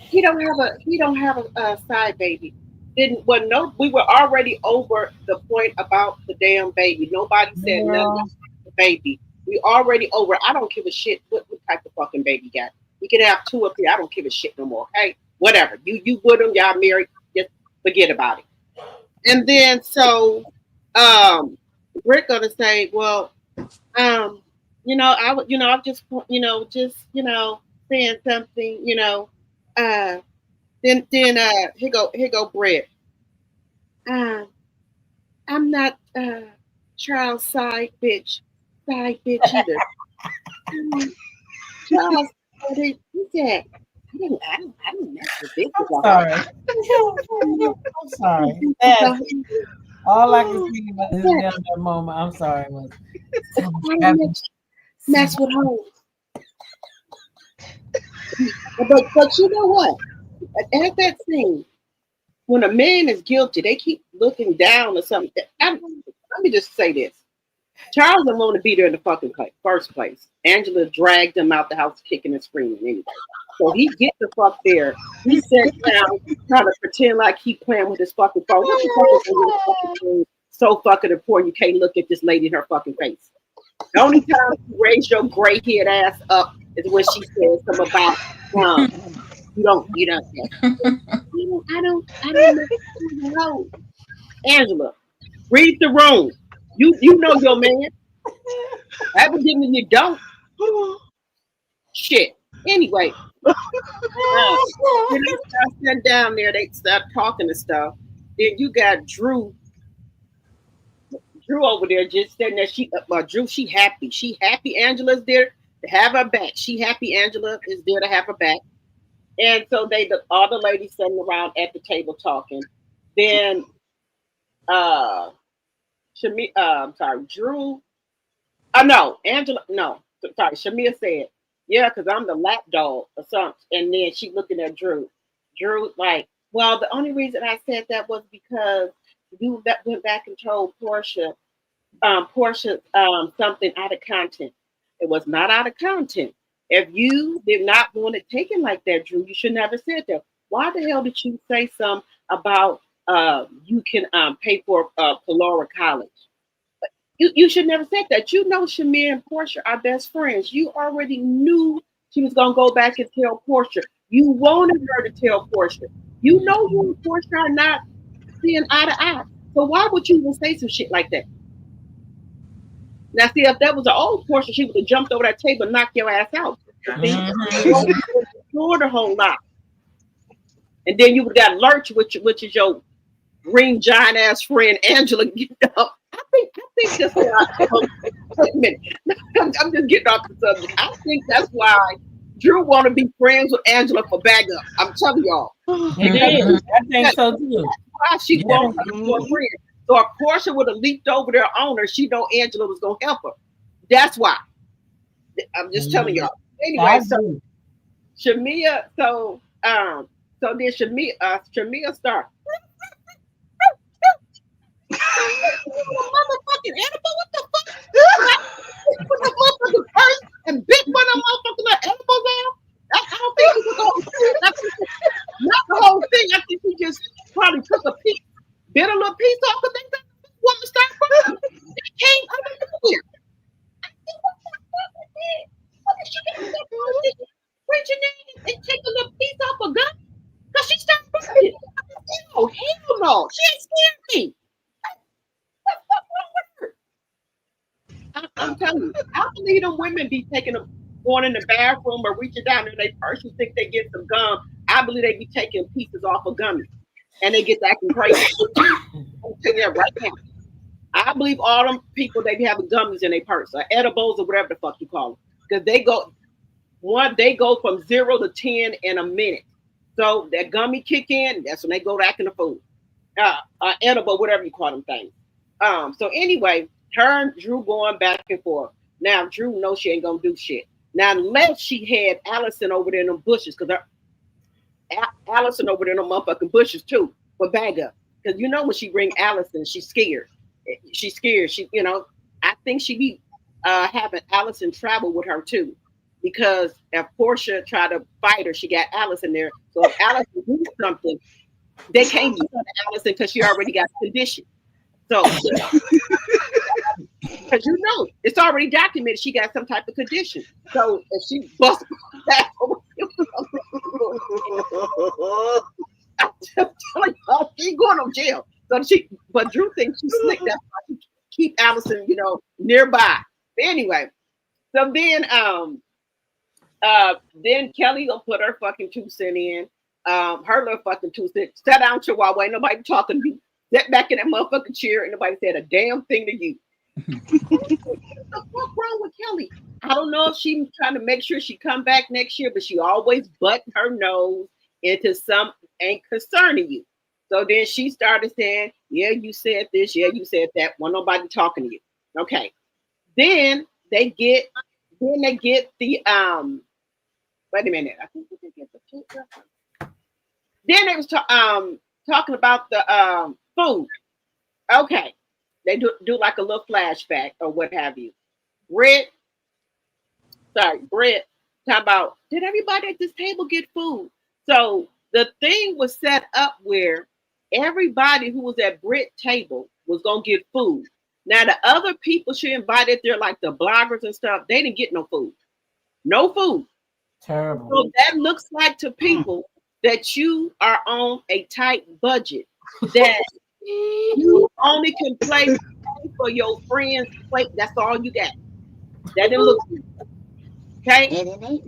He don't have a side baby. No, we were already over the point about the damn baby. Nobody said nothing about the baby. We already over. I don't give a shit what type of fucking baby you got. You can have 2 or 3. I don't give a shit no more. Hey, whatever. You with them, y'all married. Just forget about it. And then so Britt gonna say, well, I'm just saying something, then here go Britt. I'm not Charles side bitch either. Charles, he said, I don't mess with this. Sorry. I'm sorry. All I can think about is at that moment. I'm sorry. Mess with hoes. But you know what? At that scene, when a man is guilty, they keep looking down or something. Let me just say this. Charles didn't want to be there in the fucking first place. Angela dragged him out the house kicking and screaming anyway. So he get the fuck there. He sat down trying to pretend like he playing with his fucking phone. What the fuck is so fucking important you can't look at this lady in her fucking face? The only time you raise your gray haired ass up is when she says something about you don't I don't know. Angela, read the room. You know your man. Evidently you don't. Shit. Anyway. When they start sitting down there, they start talking and stuff. Then you got Drew over there just sitting there. Drew, she happy. She happy Angela's there to have her back. She happy Angela is there to have her back. And so all the ladies sitting around at the table talking. Then Drew. No, Angela. No, sorry. Shamea said, "Yeah, because I'm the lap dog or something." And then she looking at Drew. Drew like, well, the only reason I said that was because you went back and told Portia something out of content. It was not out of content. If you did not want it taken like that, Drew, you should never said that. Why the hell did you say something about you can pay for Palora College? You should never said that. You know Shamea and Portia are best friends. You already knew she was gonna go back and tell Portia. You wanted her to tell Portia. You know you and Portia are not seeing eye to eye. So why would you even say some shit like that? Now, see, if that was an old Portia, she would have jumped over that table and knocked your ass out. Ignored a whole lot. And then you would have got Lurch, which is your green giant ass friend, Angela. I think that's why. Wait a minute. I'm just getting off the subject. I think that's why Drew want to be friends with Angela for backup. I'm telling y'all. I think so too. Why she won't be a friend. So if Portia would have leaped over there on her, she know Angela was gonna help her. That's why. I'm just telling y'all. Anyway, so Shamea, so then Shamea start. Motherfucking animal, what the fuck? Put the motherfucking purse and bit one of them motherfucking animals down. I don't think he was going to not the whole thing. I think he just probably took a piece, bit a little piece off because they want to start from. They came out of here. What did she do? Where'd your name and take a little piece off a gun? Because she started running. Oh, hell no. She ain't scared me. I'm telling you, I believe them women be going in the bathroom or reaching down in their purse. You think they get some gum. I believe they be taking pieces off of gummies and they get acting crazy. I'm telling you that right now. I believe all them people, they be having gummies in their purse or edibles or whatever the fuck you call them. Because they go from 0 to 10 in a minute. So that gummy kick in, that's when they go acting a fool. Edible, whatever you call them things. So anyway, her and Drew going back and forth. Now Drew knows she ain't gonna do shit. Now, unless she had Allison over there in them bushes, because Allison over there in them motherfucking bushes too. But bag up, because you know when she bring Allison, she's scared. She's scared. She, I think she be having Allison travel with her too, because if Portia tried to fight her, she got Allison there. So if Allison do something, they can't do something to Allison because she already got conditioned. So, because it's already documented she got some type of condition. So if she busts back over, I'm telling you, she's going to jail. So but Drew thinks she's slick. That's why she keep Allison, nearby. But anyway, so then Kelly gonna put her fucking 2 cents in. Her little fucking 2 cents. Sit down, Chihuahua. Ain't nobody talking to you. Sit back in that motherfucking chair. And nobody said a damn thing to you. What the fuck wrong with Kelly? I don't know if she's trying to make sure she come back next year, but she always button her nose into some ain't concerning you. So then she started saying, yeah, you said this, yeah, you said that. Wasn't nobody talking to you. Okay. Then they get the wait a minute. I think they get the then they was talking about the food. Okay. They do like a little flashback or what have you. Britt, talking about, did everybody at this table get food? So the thing was set up where everybody who was at Britt's table was going to get food. Now, the other people she invited there, like the bloggers and stuff, they didn't get no food. No food. Terrible. So that looks like to people that you are on a tight budget, that you only can play for your friends' plate. That's all you got. That didn't look good. Okay?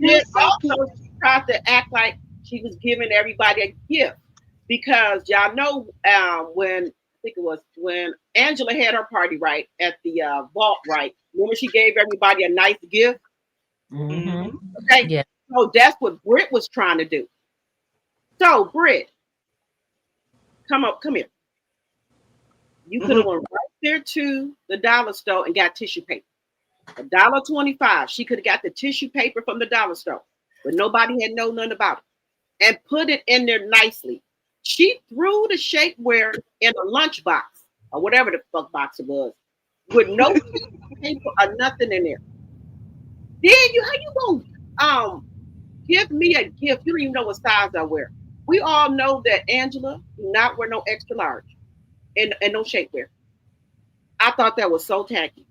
Then also she tried to act like she was giving everybody a gift, because y'all know when I think it was when Angela had her party right at the vault, right? Remember she gave everybody a nice gift? Mm-hmm. Okay. Yeah. So that's what Britt was trying to do. So Britt, come here. You could have went right there to the dollar store and got tissue paper. $1.25. She could have got the tissue paper from the dollar store, but nobody had known nothing about it, and put it in there nicely. She threw the shapewear in a lunchbox or whatever the fuck box it was, with no paper or nothing in there. Then how you gonna give me a gift? You don't even know what size I wear. We all know that Angela do not wear no extra large and no shapewear. I thought that was so tacky.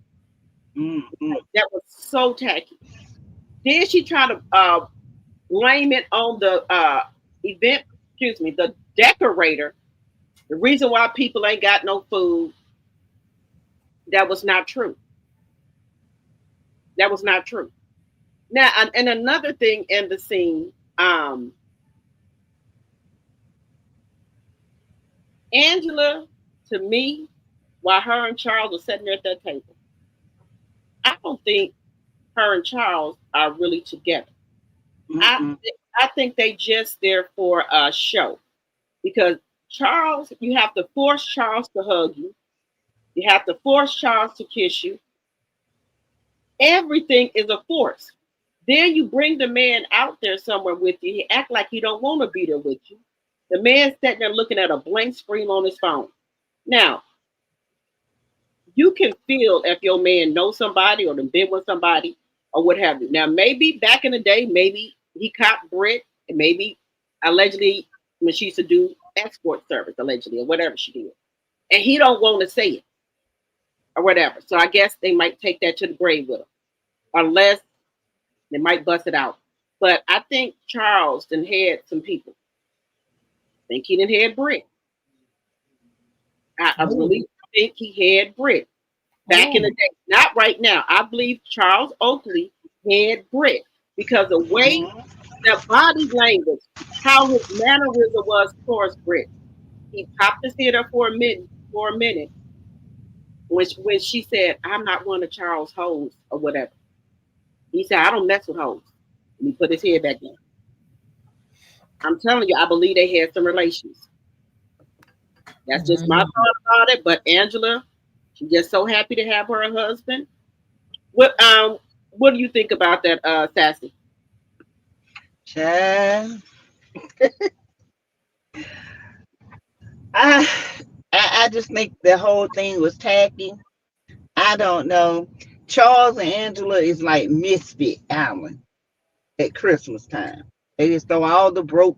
That was so tacky. Then she tried to blame it on the the decorator. The reason why people ain't got no food. That was not true. That was not true. Now, and another thing in the scene, Angela, to me, while her and Charles were sitting there at that table, I don't think her and Charles are really together. I think they just there for a show, because Charles, you have to force Charles to hug you. You have to force Charles to kiss you. Everything is a force. Then you bring the man out there somewhere with you. He act like he don't want to be there with you. The man's sitting there looking at a blank screen on his phone. Now, you can feel if your man knows somebody or been with somebody or what have you. Now, maybe back in the day, maybe he caught Britt, and maybe allegedly when she used to do escort service, allegedly, or whatever she did, and he don't want to say it or whatever. So I guess they might take that to the grave with him, unless they might bust it out. But I think Charles done had some people. I think he done had Britt. I really think he had Britt back in the day. Not right now. I believe Charles Oakley had Britt, because the way the body language, how his mannerism was towards Britt. He popped his head up for a minute. When she said, I'm not one of Charles' hoes or whatever. He said, I don't mess with hoes. And he put his head back down. I'm telling you, I believe they had some relations. That's just my thought about it. But Angela, she's just so happy to have her husband. What do you think about that, Sassy? Child, I, I just think the whole thing was tacky. I don't know. Charles and Angela is like Misfit Island at Christmas time. They just throw all the broke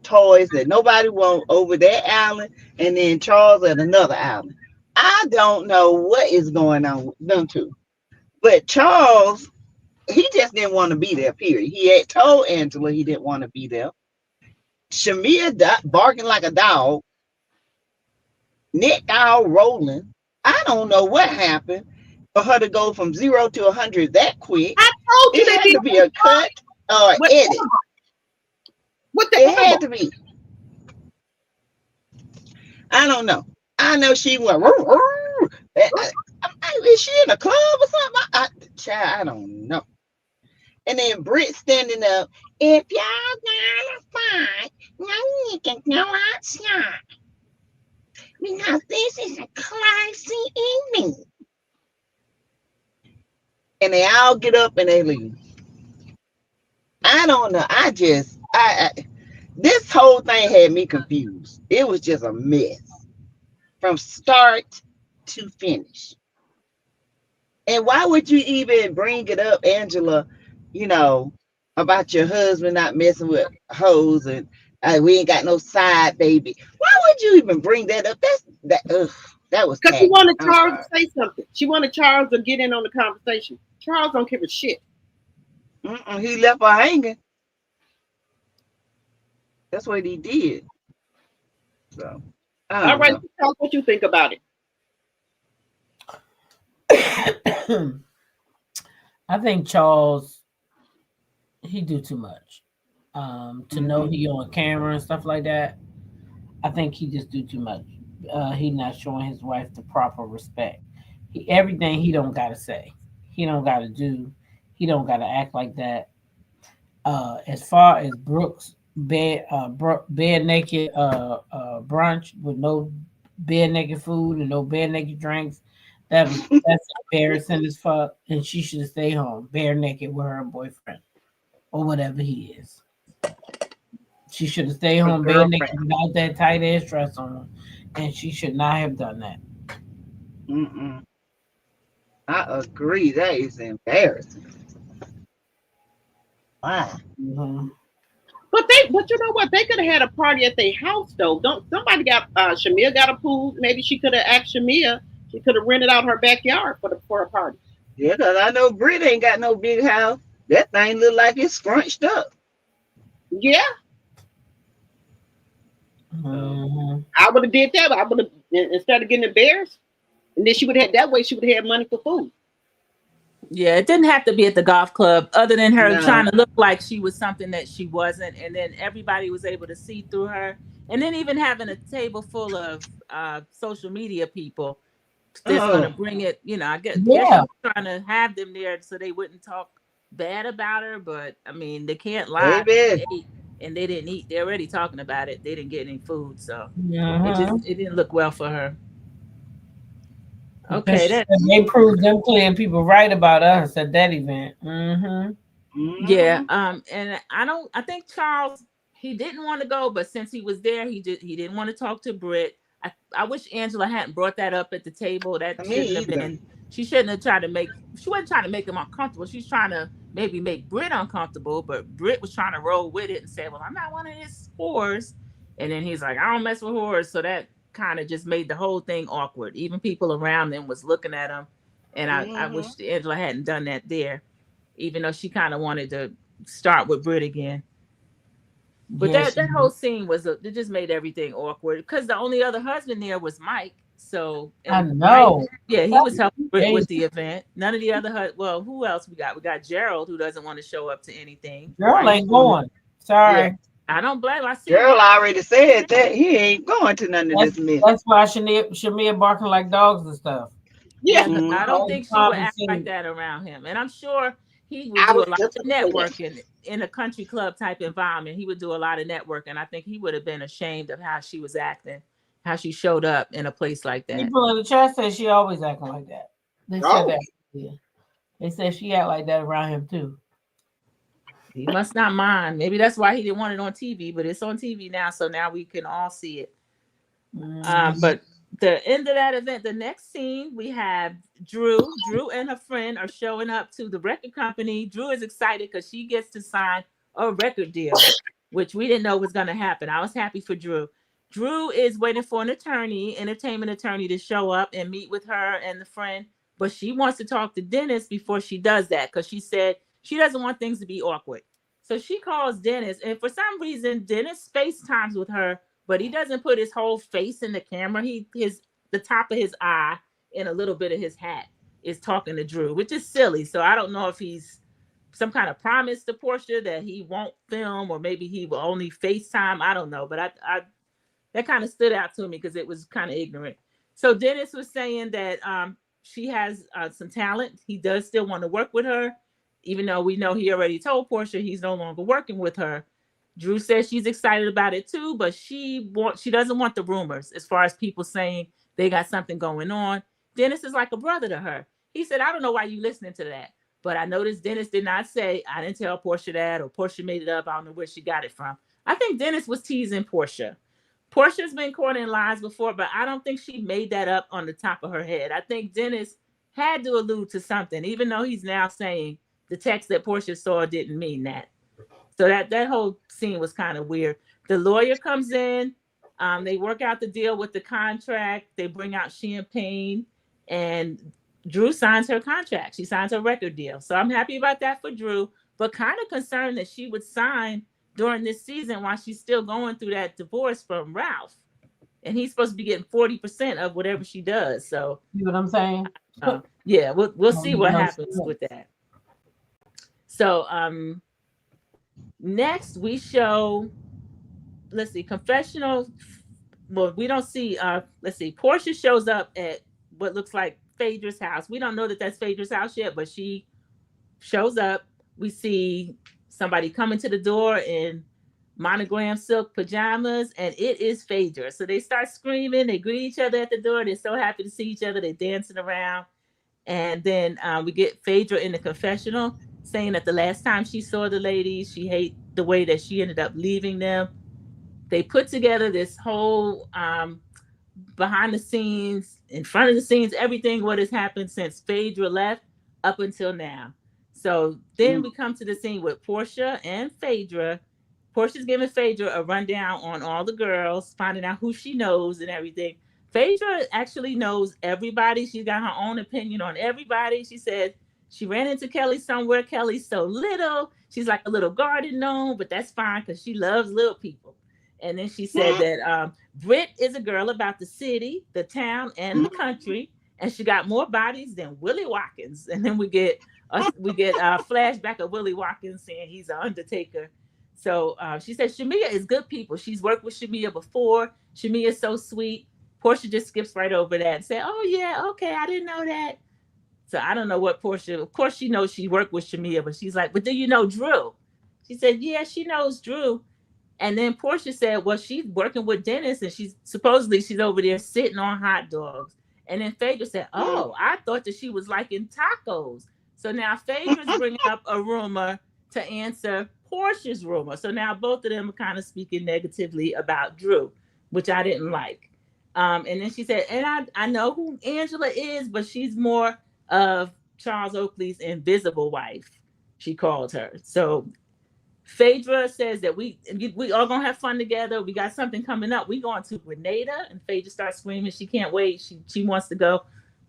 toys that nobody want over that island, and then Charles at another island. I don't know what is going on with them two. But Charles, he just didn't want to be there, period. He had told Angela he didn't want to be there. Shamea barking like a dog, neck all rolling. I don't know what happened for her to go from 0 to 100 that quick. I told you It that had to be a cut or what, edit. what the It had to be. I don't know. I know she went. Is she in a club or something? Child, I don't know. And then Britt standing up. If y'all gonna fight, now you can go outside because this is a classy evening. And they all get up and they leave. I don't know. This whole thing had me confused. It was just a mess from start to finish. And why would you even bring it up, Angela, you know, about your husband not messing with hoes and we ain't got no side baby? Why would you even bring that up? That was because she wanted I'm Charles sorry. to say something. She wanted Charles to get in on the conversation. Charles don't give a shit. He left her hanging. That's what he did. So, I All don't right, know. tell us what you think about it. I think Charles, he do too much. To know he on camera and stuff like that, I think he just do too much. He not showing his wife the proper respect. Everything he don't gotta say. He don't gotta do. He don't gotta act like that. As far as Brooks bare naked brunch with no bare naked food and no bare naked drinks, that's embarrassing as fuck. And she should stay home bare naked with her boyfriend or whatever he is. She should have stayed Her home bare naked girlfriend. without that tight ass dress on, and she should not have done that. I agree. That is embarrassing. Why? Mm-hmm. But you know what? They could have had a party at their house though. Don't somebody got Shamea got a pool? Maybe she could have asked Shamea. She could have rented out her backyard for a party. Yeah, because I know Britt ain't got no big house. That thing look like it's scrunched up. Yeah, Mm-hmm. I would have did that. I would have instead of getting embarrassed, and then she would have that way. She would have had money for food. Yeah, it didn't have to be at the golf club, other than her trying No. to look like she was something that she wasn't, and then everybody was able to see through her. And then even having a table full of social media people that's going to Oh, bring it, I guess she Yeah, was trying to have them there so they wouldn't talk bad about her. But I mean, they can't lie. They baby. ate and they didn't eat. They're already talking about it. They didn't get any food, so mm-hmm. it didn't look well for her. Because Okay, she said they proved them playing people right about us at that event. Mm-hmm. yeah. And I think Charles, he didn't want to go, but since he was there, he didn't want to talk to Britt. I wish Angela hadn't brought that up at the table. That Me shouldn't have either. been. She wasn't trying to make him uncomfortable. She's trying to maybe make Britt uncomfortable, but Britt was trying to roll with it and say, "Well, I'm not one of his whores." And then he's like, "I don't mess with whores," so that kind of just made the whole thing awkward. Even people around them was looking at him, and I wish Angela hadn't done that there, even though she kind of wanted to start with Britt again. But Yes, that whole scene it just made everything awkward because the only other husband there was Mike. So I and Mike, know. yeah, he was helping Britt Hey, with the event. None of the other well, who else we got? We got Gerald who doesn't want to show up to anything. girl Right? ain't going. Yeah, Sorry. I don't blame him. I see him. Gerald already said that he ain't going to none of That's this mess. that's why Shamea barking like dogs and stuff. Yeah, Yeah, because I don't All think she would act like compensating. that around him. And I'm sure he would I do was a lot just of gonna say that. networking in a country club type environment. He would do a lot of networking. I think he would have been ashamed of how she was acting, how she showed up in a place like that. People in the chat say she always acting like that. They said Oh, that. Yeah. They said she act like that around him too. He must not mind. Maybe that's why he didn't want it on TV, but it's on TV now, so now we can all see it. But the end of that event, the next scene, we have Drew. Drew and her friend are showing up to the record company. Drew is excited because she gets to sign a record deal, which we didn't know was going to happen. I was happy for Drew. Drew is waiting for an entertainment attorney to show up and meet with her and the friend, but she wants to talk to Dennis before she does that because she said she doesn't want things to be awkward. So she calls Dennis, and for some reason, Dennis FaceTimes with her, but he doesn't put his whole face in the camera. The top of his eye and a little bit of his hat is talking to Drew, which is silly. So I don't know if he's some kind of promise to Portia that he won't film, or maybe he will only FaceTime. I don't know, but I that kind of stood out to me because it was kind of ignorant. So Dennis was saying that she has some talent. He does still want to work with her, even though we know he already told Portia he's no longer working with her. Drew says she's excited about it too, but she doesn't want the rumors as far as people saying they got something going on. Dennis is like a brother to her. He said, I don't know why you listening to that, but I noticed Dennis did not say, I didn't tell Portia that, or Portia made it up. I don't know where she got it from. I think Dennis was teasing Portia. Portia's been caught in lies before, but I don't think she made that up on the top of her head. I think Dennis had to allude to something, even though he's now saying the text that Portia saw didn't mean that. So that whole scene was kind of weird. The lawyer comes in. They work out the deal with the contract. They bring out champagne, and Drew signs her contract. She signs her record deal. So I'm happy about that for Drew, but kind of concerned that she would sign during this season while she's still going through that divorce from Ralph. And he's supposed to be getting 40% of whatever she does. So you know what I'm saying? Yeah, we'll see what happens with that. So next we show, let's see, confessional. Well, we don't see, let's see, Portia shows up at what looks like Phaedra's house. We don't know that that's Phaedra's house yet, but she shows up. We see somebody coming to the door in monogram silk pajamas, and it is Phaedra. So they start screaming. They greet each other at the door. They're so happy to see each other. They're dancing around. And then we get Phaedra in the confessional saying that the last time she saw the ladies, she hated the way that she ended up leaving them. They put together this whole behind the scenes, in front of the scenes, everything what has happened since Phaedra left up until now. So then we come to the scene with Portia and Phaedra. Portia's giving Phaedra a rundown on all the girls, finding out who she knows and everything. Phaedra actually knows everybody. She's got her own opinion on everybody. She said she ran into Kelly somewhere. Kelly's so little. She's like a little garden gnome, but that's fine because she loves little people. And then she said that Britt is a girl about the city, the town, and the country, and she got more bodies than Willie Watkins. And then we get a flashback of Willie Watkins saying he's an undertaker. So she said Shamea is good people. She's worked with Shamea before. Shamea is so sweet. Portia just skips right over that and said, oh, yeah, okay, I didn't know that. So I don't know what Portia, of course she knows she worked with Shamea, but she's like, but do you know Drew? She said, yeah, she knows Drew. And then Portia said, well, she's working with Dennis, and she's over there sitting on hot dogs. And then Phaedra said, oh, I thought that she was liking tacos. So now Phaedra's bringing up a rumor to answer Portia's rumor. So now both of them are kind of speaking negatively about Drew, which I didn't like. And then she said, and I know who Angela is, but she's more of Charles Oakley's invisible wife, she called her. So Phaedra says that we all gonna have fun together. We got something coming up. We going to Grenada, and Phaedra starts screaming. She can't wait. She wants to go.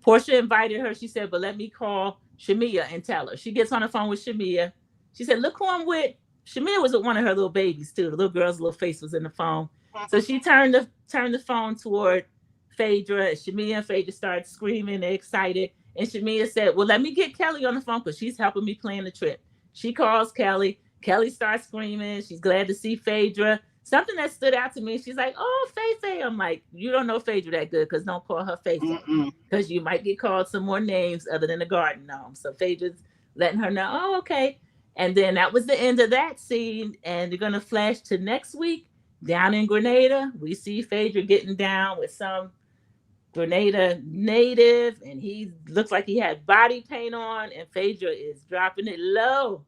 Portia invited her. She said, but let me call Shamea and tell her. She gets on the phone with Shamea. She said, look who I'm with. Shamea was with one of her little babies too. The little girl's little face was in the phone. So she turned the phone toward Phaedra. Shamea and Phaedra started screaming. They're excited. And Shamea said, well, let me get Kelly on the phone because she's helping me plan the trip. She calls Kelly. Kelly starts screaming. She's glad to see Phaedra. Something that stood out to me, she's like, oh, Faye. I'm like, you don't know Phaedra that good because don't call her Faye because you might get called some more names other than the garden gnome. So Phaedra's letting her know, oh, okay. And then that was the end of that scene. And they're going to flash to next week down in Grenada. We see Phaedra getting down with some Grenada native, and he looks like he had body paint on, and Phaedra is dropping it low,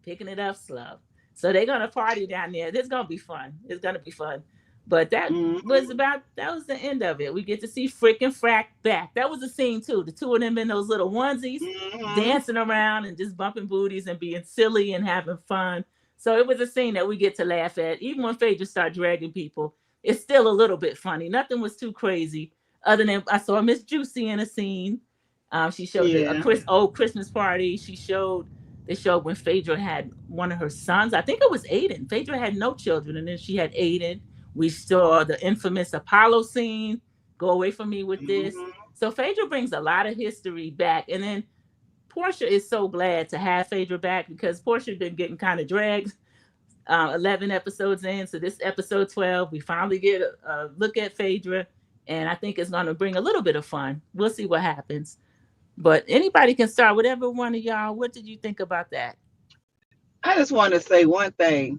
picking it up slow. So they're gonna party down there. This is gonna be fun. It's gonna be fun. But that was the end of it. We get to see Frick and Frack back. That was a scene too. The two of them in those little onesies, dancing around and just bumping booties and being silly and having fun. So it was a scene that we get to laugh at. Even when Phaedra started dragging people, it's still a little bit funny. Nothing was too crazy. Other than I saw Miss Juicy in a scene. She showed a old Christmas party. They showed when Phaedra had one of her sons. I think it was Aiden. Phaedra had no children, and then she had Aiden. We saw the infamous Apollo scene. Go away from me with this. So Phaedra brings a lot of history back. And then Portia is so glad to have Phaedra back because Portia been getting kind of dragged 11 episodes in. So this episode 12, we finally get a look at Phaedra. And I think it's going to bring a little bit of fun. We'll see what happens. But anybody can start. Whatever one of y'all, what did you think about that? I just want to say one thing.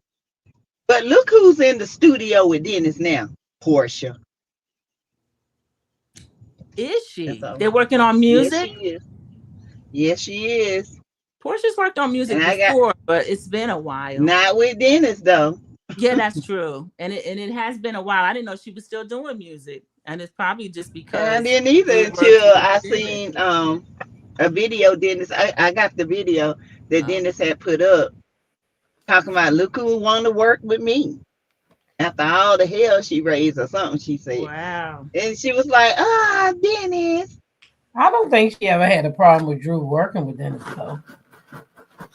But look who's in the studio with Dennis now. Portia. Is she? They're working on music? Yes, she is. Yes, she is. Portia's worked on music before, but it's been a while. Not with Dennis, though. Yeah, that's true. And it has been a while. I didn't know she was still doing music. And it's probably just because I didn't either until I seen a video Dennis. I got the video that Dennis had put up talking about look who want to work with me. After all the hell she raised or something, she said. Wow. And she was like, Dennis. I don't think she ever had a problem with Drew working with Dennis though.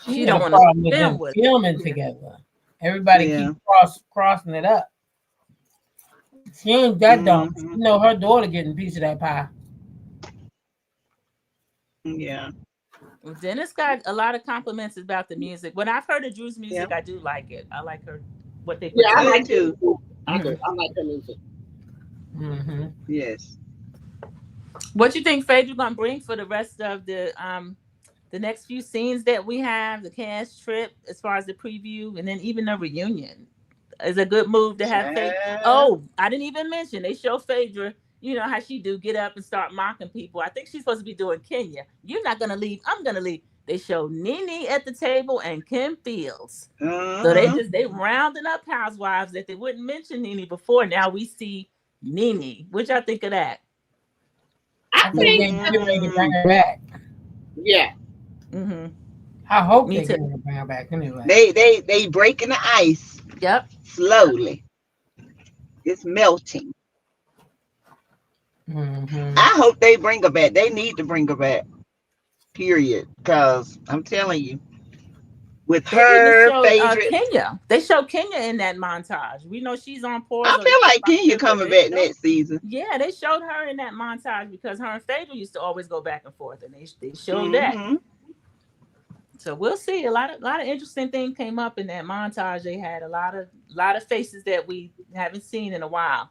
She don't want to film with filming together. Everybody keep crossing it up. She ain't that dumb. You know her daughter getting a piece of that pie. Yeah. Well, Dennis got a lot of compliments about the music. When I've heard of Drew's music, I do like it. I like her what they put. Yeah, I like too. I like her music. Yes. What you think Phaedra gonna bring for the rest of the next few scenes that we have, the cast trip, as far as the preview, and then even the reunion? Is a good move to have Phaedra. Oh, I didn't even mention they show Phaedra. You know how she do, get up and start mocking people. I think she's supposed to be doing Kenya. You're not gonna leave. I'm gonna leave. They show Nene at the table and Kim Fields. So they rounding up housewives that they wouldn't mention Nene before. Now we see Nene. What y'all think of that? I think they're ready to bring her back. Yeah. I hope they bring her back anyway. They breaking the ice. Yep. Slowly. It's melting. I hope they bring her back. They need to bring her back. Period. Because I'm telling you, with her, Phaedra, Kenya. They show Kenya in that montage. We know she's on board. I feel like Kenya coming back next season. Yeah, they showed her in that montage because her and Phaedra used to always go back and forth, and they showed that. So we'll see. A lot of interesting things came up in that montage. They had a lot of faces that we haven't seen in a while.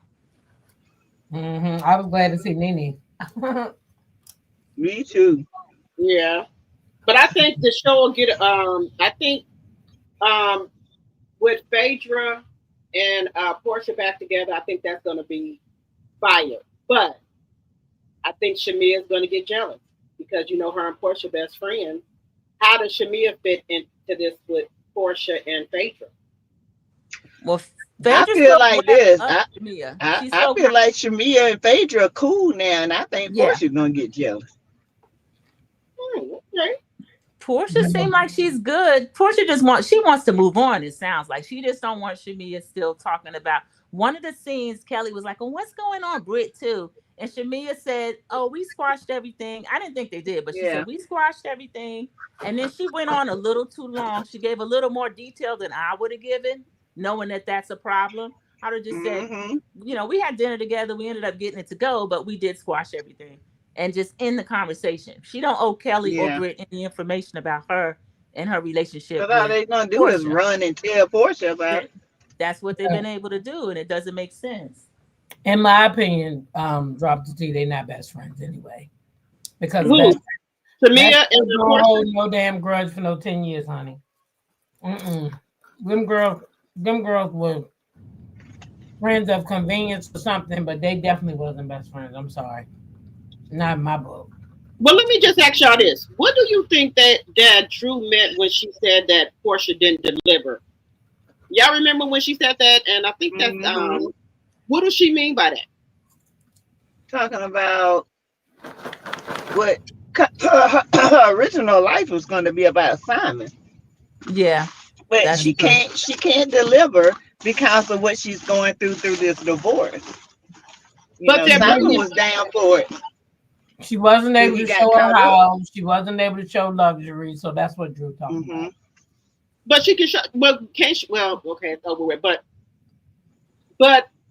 I was glad to see Nene. Me too. Yeah, but I think the show will get. I think with Phaedra and Portia back together, I think that's going to be fire. But I think Shamea is going to get jealous because her and Portia best friends. How does Shamea fit into this with Portia and Phaedra? Well, I feel like this. I feel like Shamea and Phaedra are cool now, and I think Portia's gonna get jealous. Okay. Portia seems like she's good. Portia wants to move on. It sounds like she just don't want Shamea still talking about one of the scenes. Kelly was like, "Oh, what's going on, Britt too?" And Shamea said, "Oh, we squashed everything." I didn't think they did, but she said we squashed everything. And then she went on a little too long. She gave a little more detail than I would have given, knowing that that's a problem. I would have just said, we had dinner together. We ended up getting it to go, but we did squash everything and just end the conversation. She don't owe Kelly or Britt any information about her and her relationship. So all they're gonna do is run and tell Portia about it. That's what they've been able to do, and it doesn't make sense. In my opinion, drop the T, they're not best friends anyway. Because Shamea don't hold no damn grudge for no 10 years, honey. Them girls were friends of convenience or something, but they definitely wasn't best friends. I'm sorry. Not in my book. Well, let me just ask y'all this: what do you think that Drew meant when she said that Portia didn't deliver? Y'all remember when she said that? And I think that's what does she mean by that? Talking about what her original life was going to be about Simon, Yeah, but that's she true. can't deliver because of what she's going through this divorce. But they're Simon bringing. was down for it She wasn't till able he to got show her caught up. house. She wasn't able to show luxury. So that's what Drew talking Hmm. about. But she can show. Well, can't she? Well, okay, it's over with. But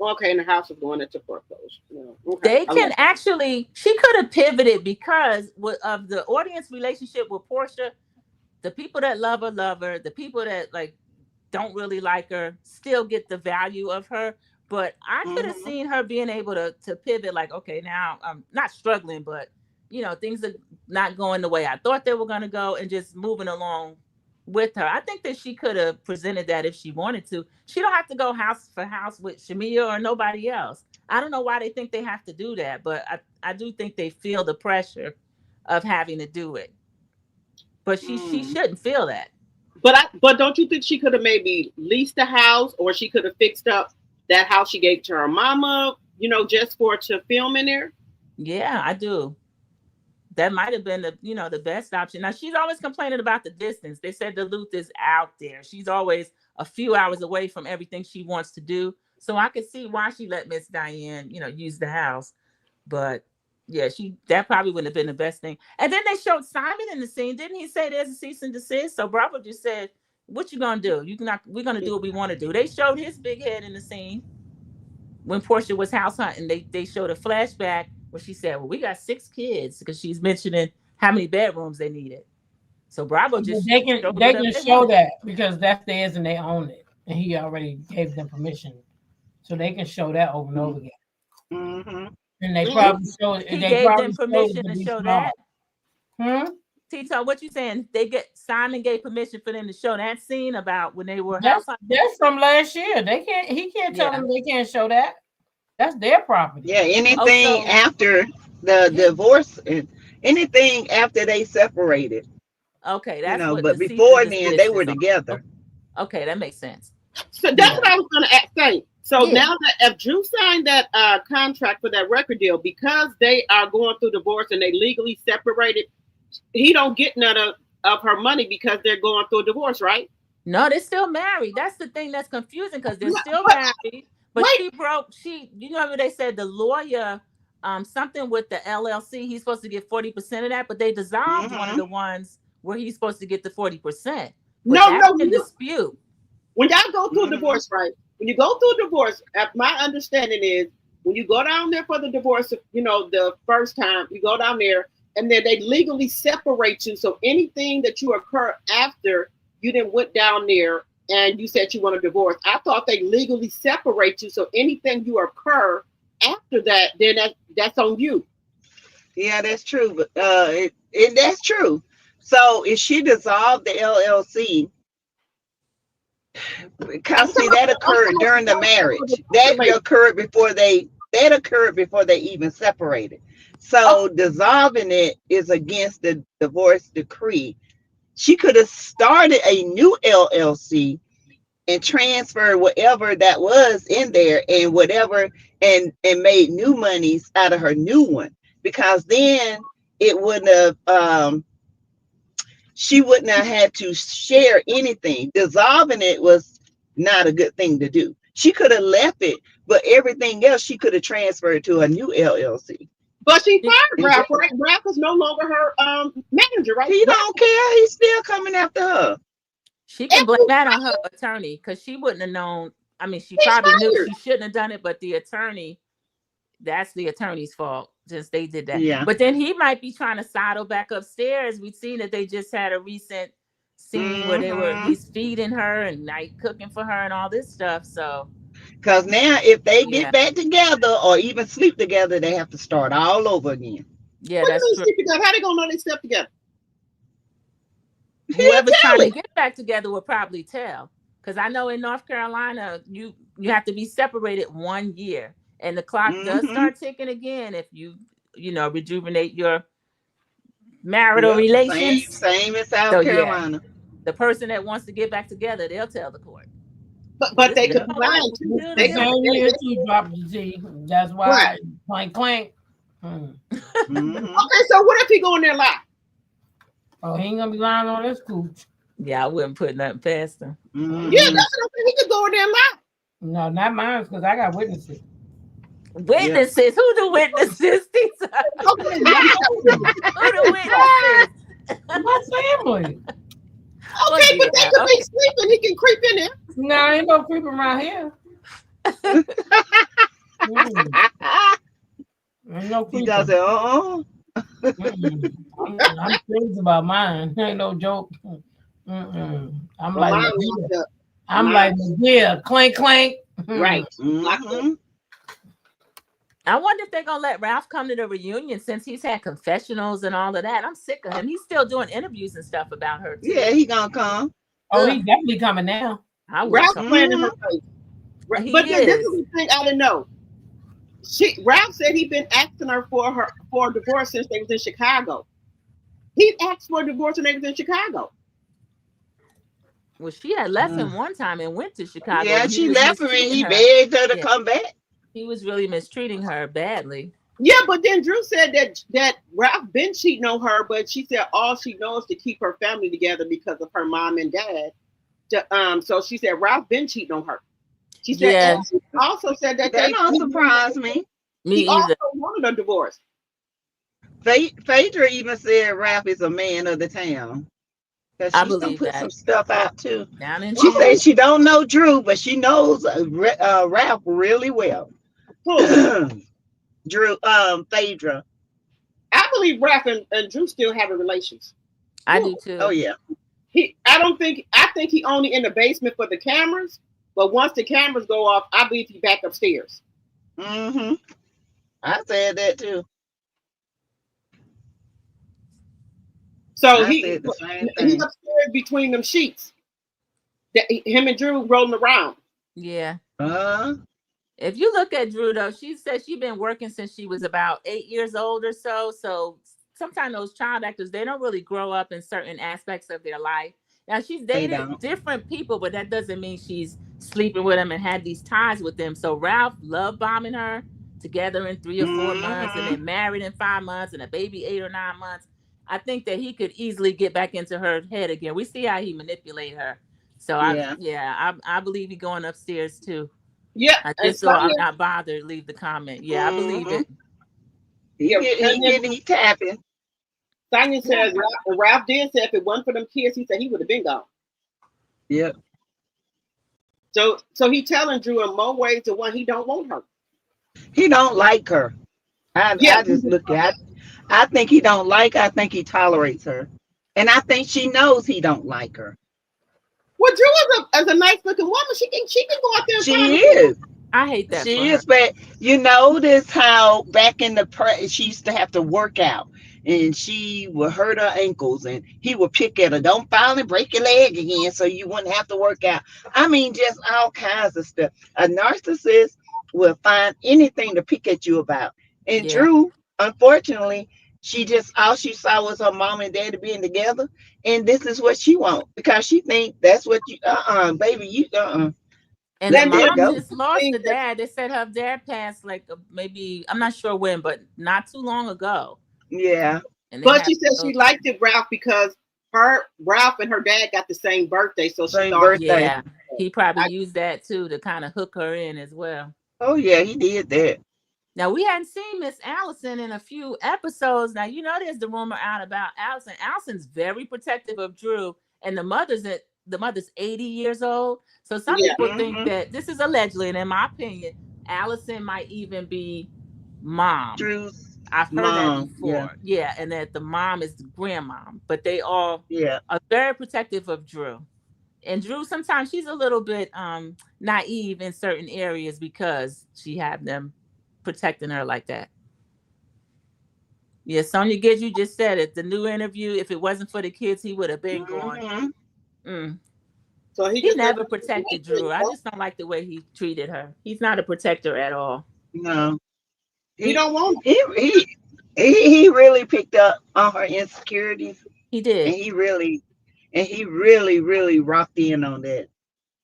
okay, and the house is going into foreclosure. No, okay, They I can like. actually, she could have pivoted because of the audience relationship with Portia. The people that love her. The people that like don't really like her still get the value of her. But I could have Hmm. seen her being able to pivot, like, okay, now I'm not struggling, but things are not going the way I thought they were going to go, and just moving along with her. I think that she could have presented that if she wanted to. She don't have to go house for house with Shamea or nobody else. I don't know why they think they have to do that, but I do think they feel the pressure of having to do it. But she Mm. shouldn't feel that. But don't you think she could have maybe leased the house, or she could have fixed up that house she gave to her mama? Just for to film in there. Yeah, I do. That might have been the best option. Now she's always complaining about the distance. They said Duluth is out there. She's always a few hours away from everything she wants to do. So I could see why she let Miss Diane, use the house. But yeah, that probably wouldn't have been the best thing. And then they showed Simon in the scene. Didn't he say there's a cease and desist? So Bravo just said, "What you gonna do? We're gonna do what we want to do." They showed his big head in the scene when Portia was house hunting. They showed a flashback where she said, "Well, we got 6 kids," because she's mentioning how many bedrooms they needed. So Bravo But just showed they whatever can they show wanted. that because that's theirs and they own it, and he already gave them permission, so they can show that over and over again. Hmm. And they Mm-hmm. He they gave probably them showed it permission to to be show smart. that. Hmm? Tito, what you saying? Simon gave permission for them to show that scene about when they were That's house hunting. that's from last year. He can't tell Yeah. them they can't show that. That's their property. Yeah, Oh, anything so after the his divorce and anything after they separated, okay, that's what but the cease and before then they desist were is on. together. Okay, that makes sense. So that's Yeah. what I was going to say. So Yeah. now that if Drew signed that contract for that record deal, because they are going through divorce and they legally separated, he don't get none of her money because they're going through a divorce, right? No, they're still married. That's the thing that's confusing because they're Yeah, still but married. But wait, what they said the lawyer, something with the LLC, he's supposed to get 40% of that, but they dissolved one of Hmm. the ones where he's supposed to get the 40%. But no, that's no. in dispute. When y'all go through a Hmm. divorce, right? When you go through a divorce, my understanding is when you go down there for the divorce, the first time you go down there, and then they legally separate you. So anything that you occur after you then went down there and you said you want a divorce, I thought they legally separate you. So anything you occur after that, then that's on you. Yeah, that's true. But that's true. So if she dissolved the LLC, I'm because talking see that about, I'm occurred talking during the about marriage. That the occurred before they even separated. okay. So dissolving it is against the divorce decree. She could have started a new LLC and transferred whatever that was in there and whatever and made new monies out of her new one, because then it wouldn't have she wouldn't have had to share anything. Dissolving it was not a good thing to do. She could have left it, but everything else she could have transferred to a new LLC. But she She, fired And Ralph, right? Ralph is no longer her manager, right? he Ralph, don't care. He's still coming after her. she can blame every that on her attorney because she wouldn't have known. I mean, she he's probably knew fired. she shouldn't have done it, but the attorney, that's the attorney's fault since they did that. Yeah. But then he might be trying to sidle back upstairs. We've seen that they just had a recent scene where Mm-hmm. he's feeding her and like cooking for her and all this stuff. So Because now, if they get yeah, back together or even sleep together, they have to start all over again. yeah, What do you that's mean true. sleep together? How they gonna know they slept together? He'll Whoever's tell trying to it. get back together will probably tell. Because I know in North Carolina, you have to be separated 1 year, and the clock does Mm-hmm. start ticking again if rejuvenate your marital relations. Same in South So, Carolina. the person that wants to get back together, they'll tell the court. But they could be lying too. The They same could, year too dropped the G. That's why clank clank. Mm-hmm. okay, so what if he go in there lie? Oh, he ain't gonna be lying on this cooch. Yeah, I wouldn't put nothing past him. Mm-hmm. Yeah, that's what I'm saying. He could go in there and lie. No, not mine, because I got witnesses. Witnesses? Who the witnesses? These are- Okay, Who the witnesses? My family. okay, but they could be sleeping. He can creep in there. No, ain't no creeping around here. Ain't no He creeping. does it. I'm crazy about mine. Ain't no joke. I'm like, yeah, clank clank. Right. Mm-hmm. I wonder if they're gonna let Ralph come to the reunion since he's had confessionals and all of that. I'm sick of him. He's still doing interviews and stuff about her too. Yeah, he gonna come. Oh, he's definitely coming now. Ralph playing in her face. But then this is the thing I didn't know. Ralph said he'd been asking her for a divorce since they was in Chicago. He asked for a divorce when they was in Chicago. Well, she had left him one time and went to Chicago. Yeah, she left him and he begged her to come back. He was really mistreating her badly. Yeah, but then Drew said that Ralph been cheating on her, but she said all she knows to keep her family together because of her mom and dad. So she said Ralph been cheating on her. She said, and she also said that don't surprise me. Me either. Also wanted a divorce. Phaedra even said Ralph is a man of the town. I She believe put that. some stuff out too. She said she don't know Drew, but she knows Ralph really well. Drew, Phaedra. I believe Ralph and Drew still having relations. I do too. Oh yeah. I think he only in the basement for the cameras, but once the cameras go off, I believe he back upstairs. Mm-hmm. I said that too. So he's upstairs between them sheets. Him and Drew rolling around. Yeah. If you look at Drew though, she said she's been working since she was about 8 years old or so. So sometimes those child actors, they don't really grow up in certain aspects of their life. Now she's dated different people, but that doesn't mean she's sleeping with them and had these ties with them. So Ralph love bombing her together in 3 or 4 months and then married in 5 months and a baby 8 or 9 months. I think that he could easily get back into her head again. We see how he manipulate her. So I believe he's going upstairs too. Yeah. I just thought I'm not bothered. Leave the comment. Yeah, I believe it. He tapping. Sonya says Ralph did say if it wasn't for them kids, he said he would have been gone. Yep. So he telling Drew in more ways than one he don't want her. He don't like her. I just look at. I think he don't like her. I think he tolerates her, and I think she knows he don't like her. Well, Drew is a nice looking woman. She can go out there. And she is. I hate that. She is, but you notice how back in the she used to have to work out, and she would hurt her ankles, and he would pick at her. Don't fall and break your leg again, so you wouldn't have to work out. I mean, just all kinds of stuff. A narcissist will find anything to pick at you about. And Drew, unfortunately, all she saw was her mom and daddy being together, and this is what she wants because she think that's what you baby you And the mom just lost the dad. They said her dad passed maybe, I'm not sure when, but not too long ago. Yeah. But she said she liked it, Ralph, because Ralph and her dad got the same birthday. So yeah, he probably used that too to kind of hook her in as well. Oh yeah, he did that. Now we hadn't seen Miss Allison in a few episodes. Now you know there's the rumor out about Allison. Allison's very protective of Drew, and the mother's 80 years old. So some people think that this is allegedly, and in my opinion, Allison might even be mom. Drew's I've heard that before. Yeah, and that the mom is the grandmom, but they all are very protective of Drew. And Drew, sometimes she's a little bit naive in certain areas because she had them protecting her like that. Yeah, Sonia Gibbs, you just said it. The new interview, if it wasn't for the kids, he would have been gone. So he never protected Drew. I just don't like the way he treated her. He's not a protector at all. No. He don't want He really picked up on her insecurities, He and did. he really rocked in on that.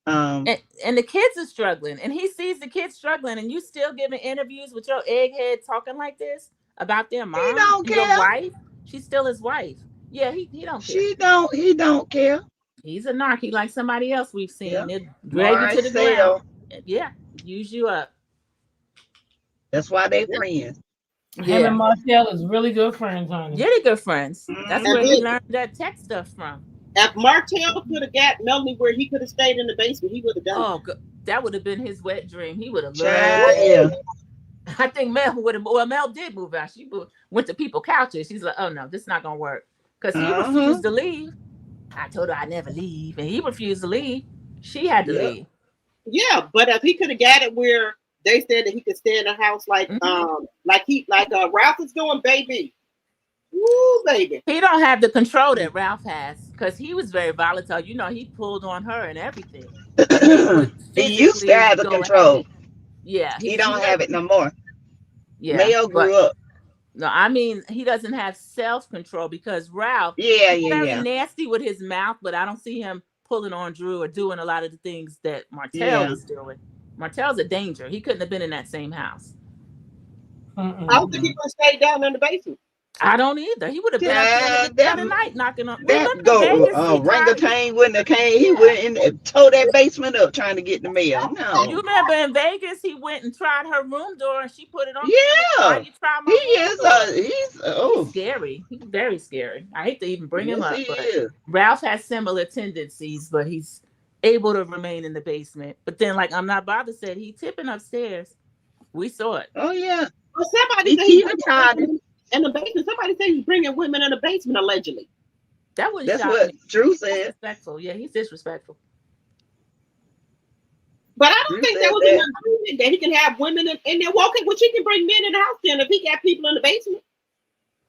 And the kids are struggling, and he sees the kids struggling, and you still giving interviews with your egghead talking like this about their He mom don't and your care. wife. She's still his wife. Yeah, he don't care. He don't care. He's a narc. He like somebody else we've Yeah. seen. They drag you to the ground. Marcel. Yeah, use you up. That's why they friends. Him and Yeah, Marcel is really good friends, honey. yeah, they good friends. That's Mhm. where And he then learned that tech stuff from. if Martell could have got Melanie where he could have stayed in the basement, he would have done it. Oh, that would have been his wet dream. He would have loved Child, that. yeah. I think Mel would have. Well, Mel did move out. Went to people couches. She's like, "Oh no, this is not gonna work," because he Uh-huh. refused to leave. I told her I never leave, and he refused to leave. She had to Yep. leave. Yeah, but if he could have got it where they said that he could stay in the house like Ralph is doing, baby. Woo, baby. He don't have the control that Ralph has, because he was very volatile. You know, he pulled on her and everything. Like he would He used to physically have the go at control. it. Yeah, He don't have it no more. Yeah, Mayo but grew up. no, I mean he doesn't have self control because Ralph Yeah, he's very yeah. nasty with his mouth, but I don't see him pulling on Drew or doing a lot of the things that Martell Yeah. was doing. Martell's a danger. He couldn't have been in that same house. I don't think he would have stayed down in the basement. I don't either. He would have been up there the other night knocking on. That Remember go Vegas? orangutan wouldn't have came. He went in and tore that basement up trying to get the mail. You No. remember in Vegas, he went and tried her room door, and she put it on. Yeah. Why you try my He room is door? he's He's scary. He's very scary. I hate to even bring him yes, up, he but is. Ralph has similar tendencies, but he's able to remain in the basement. But then, like I'm not bothered said, he tipping upstairs. We saw it. Oh yeah. Well, somebody He said keep retarded. in the basement. Somebody said he's bringing women in the basement allegedly. That wouldn't That's shock what me. Drew He's said. disrespectful. Yeah, he's disrespectful. But I Drew don't think said that was that. an agreement that he can have women in there. Well, okay, well, she can bring men in the house then if he got people in the basement.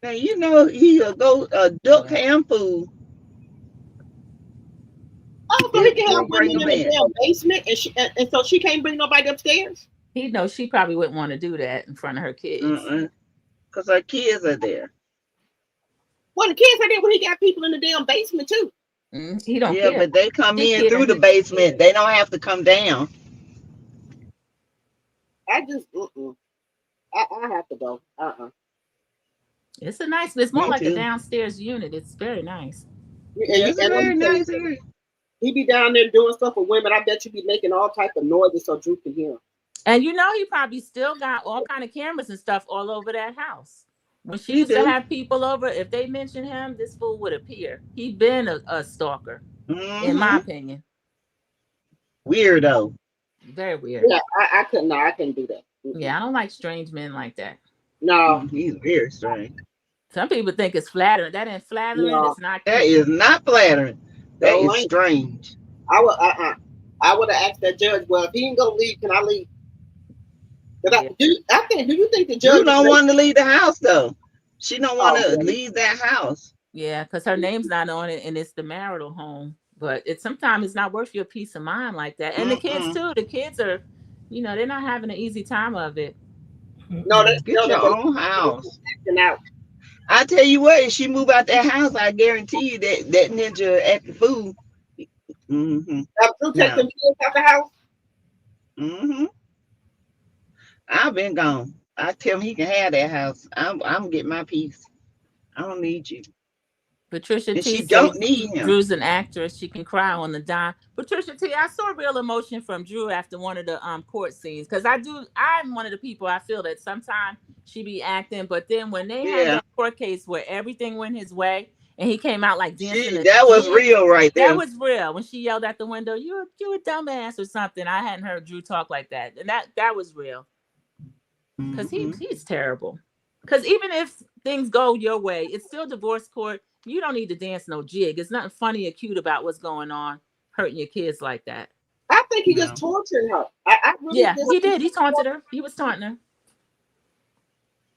Now you know he'll go duck ham food. Oh, so he can He'll have bring women them in the in. damn basement, and so she can't bring nobody upstairs. He knows she probably wouldn't want to do that in front of her kids. Because our kids are there. Well, the kids are there when he got people in the damn basement too. He don't Yeah, care. but they come He in cares. through the basement. They don't have to come down. I just, I have to go. It's a nice. It's more Me like a too. downstairs unit. It's very nice. It's a very nice area. He be down there doing stuff with women. I bet you be making all type of noises so Drew can hear him. And you know, he probably still got all kind of cameras and stuff all over that house. When she He used to do. have people over, if they mentioned him, this fool would appear. He been a stalker, in my opinion. Weirdo. Very weird. Yeah, I couldn't. No, I couldn't do that. Yeah, I don't like strange men like that. No, He's very strange. Some people think it's flattering. That ain't flattering. No. It's not. That is not flattering. That No, is strange. I would have asked that judge. Well, if he ain't gonna leave, can I leave? Yeah. Do you think the You judge don't want to leave the house though. She don't want to Oh, yeah. leave that house. Yeah, because her name's not on it, and it's the marital home. But sometimes it's not worth your peace of mind like that. And the kids too. The kids are, they're not having an easy time of it. No, Get your own house. acting out. I tell you what, if she move out that house, I guarantee you that ninja at the food. Now, Drew take them kids out the house. I've been gone. I tell him he can have that house. I'm getting my piece. I don't need you. Patricia And T she don't need him. Drew's an actress. She can cry on the dime. Patricia T, I saw real emotion from Drew after one of the court scenes. Because I'm one of the people I feel that sometimes she be acting, but then when they had that court case where everything went his way and he came out like dancing. That was real right there. That was real. When she yelled at the window, you a dumbass or something. I hadn't heard Drew talk like that. And that was real. Because he's terrible. Because even if things go your way, it's still divorce court. You don't need to dance no jig. It's nothing funny or cute about what's going on, hurting your kids like that. I think he just tortured her. He did. He taunted her. He was taunting her.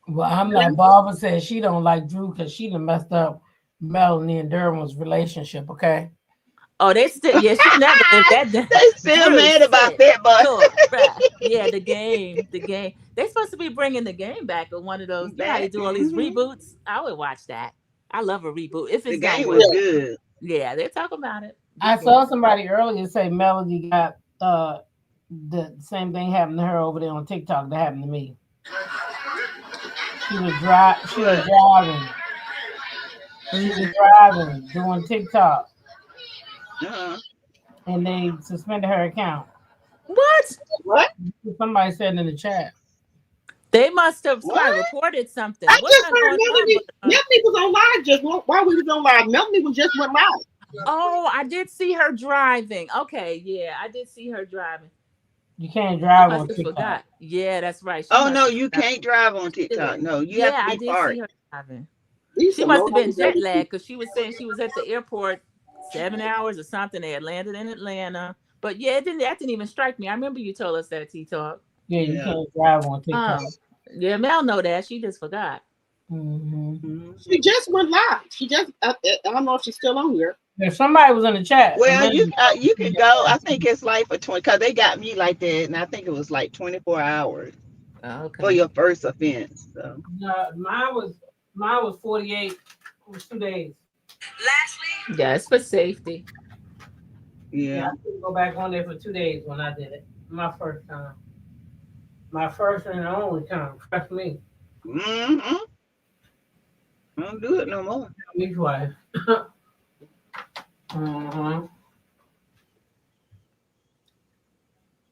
Well, I'm like Barbara said, she don't like Drew because she done messed up Melanie and Derwin's relationship. Okay. Oh, they still, yeah, she never lived that down. They still mad about that, but Yeah, the game. They supposed to be bringing the game back on one of those. You know how you do all these reboots? I would watch that. I love a reboot if the it's done game well. was good. Yeah, they're talking about it. I saw somebody earlier say Melody got the same thing happened to her over there on TikTok that happened to me. She was driving. She was driving, doing TikTok, and they suspended her account. What? Somebody said in the chat. They must have reported something. I What's just heard Melanie was on live just while we was on live. Melanie was just went live. Oh, I did see her driving. Okay, yeah, I did see her driving. You can't drive on I TikTok. Forgot. Yeah, that's right. Oh no, you can't drive on TikTok. No, you have to be I did parked. see her driving. She must have been jet lagged because she was saying she was at the airport 7 hours or something. They had landed in Atlanta. But yeah, that didn't even strike me. I remember you told us that, T-Talk. Yeah, you can't drive on TikTok. Yeah, Mel know that. She just forgot. Mm-hmm. She just went live. She just, I don't know if she's still on here. If somebody was in the chat. Well, you can go. I think it's like for 20, because they got me like that, and I think it was like 24 hours for your first offense. So. No, mine was 48. It was 2 days. Lastly, yeah, it's for safety. Yeah, I couldn't go back on there for 2 days when I did it. My first time. My first and only time. Trust me. Mm-hmm. I don't do it no more. Me twice.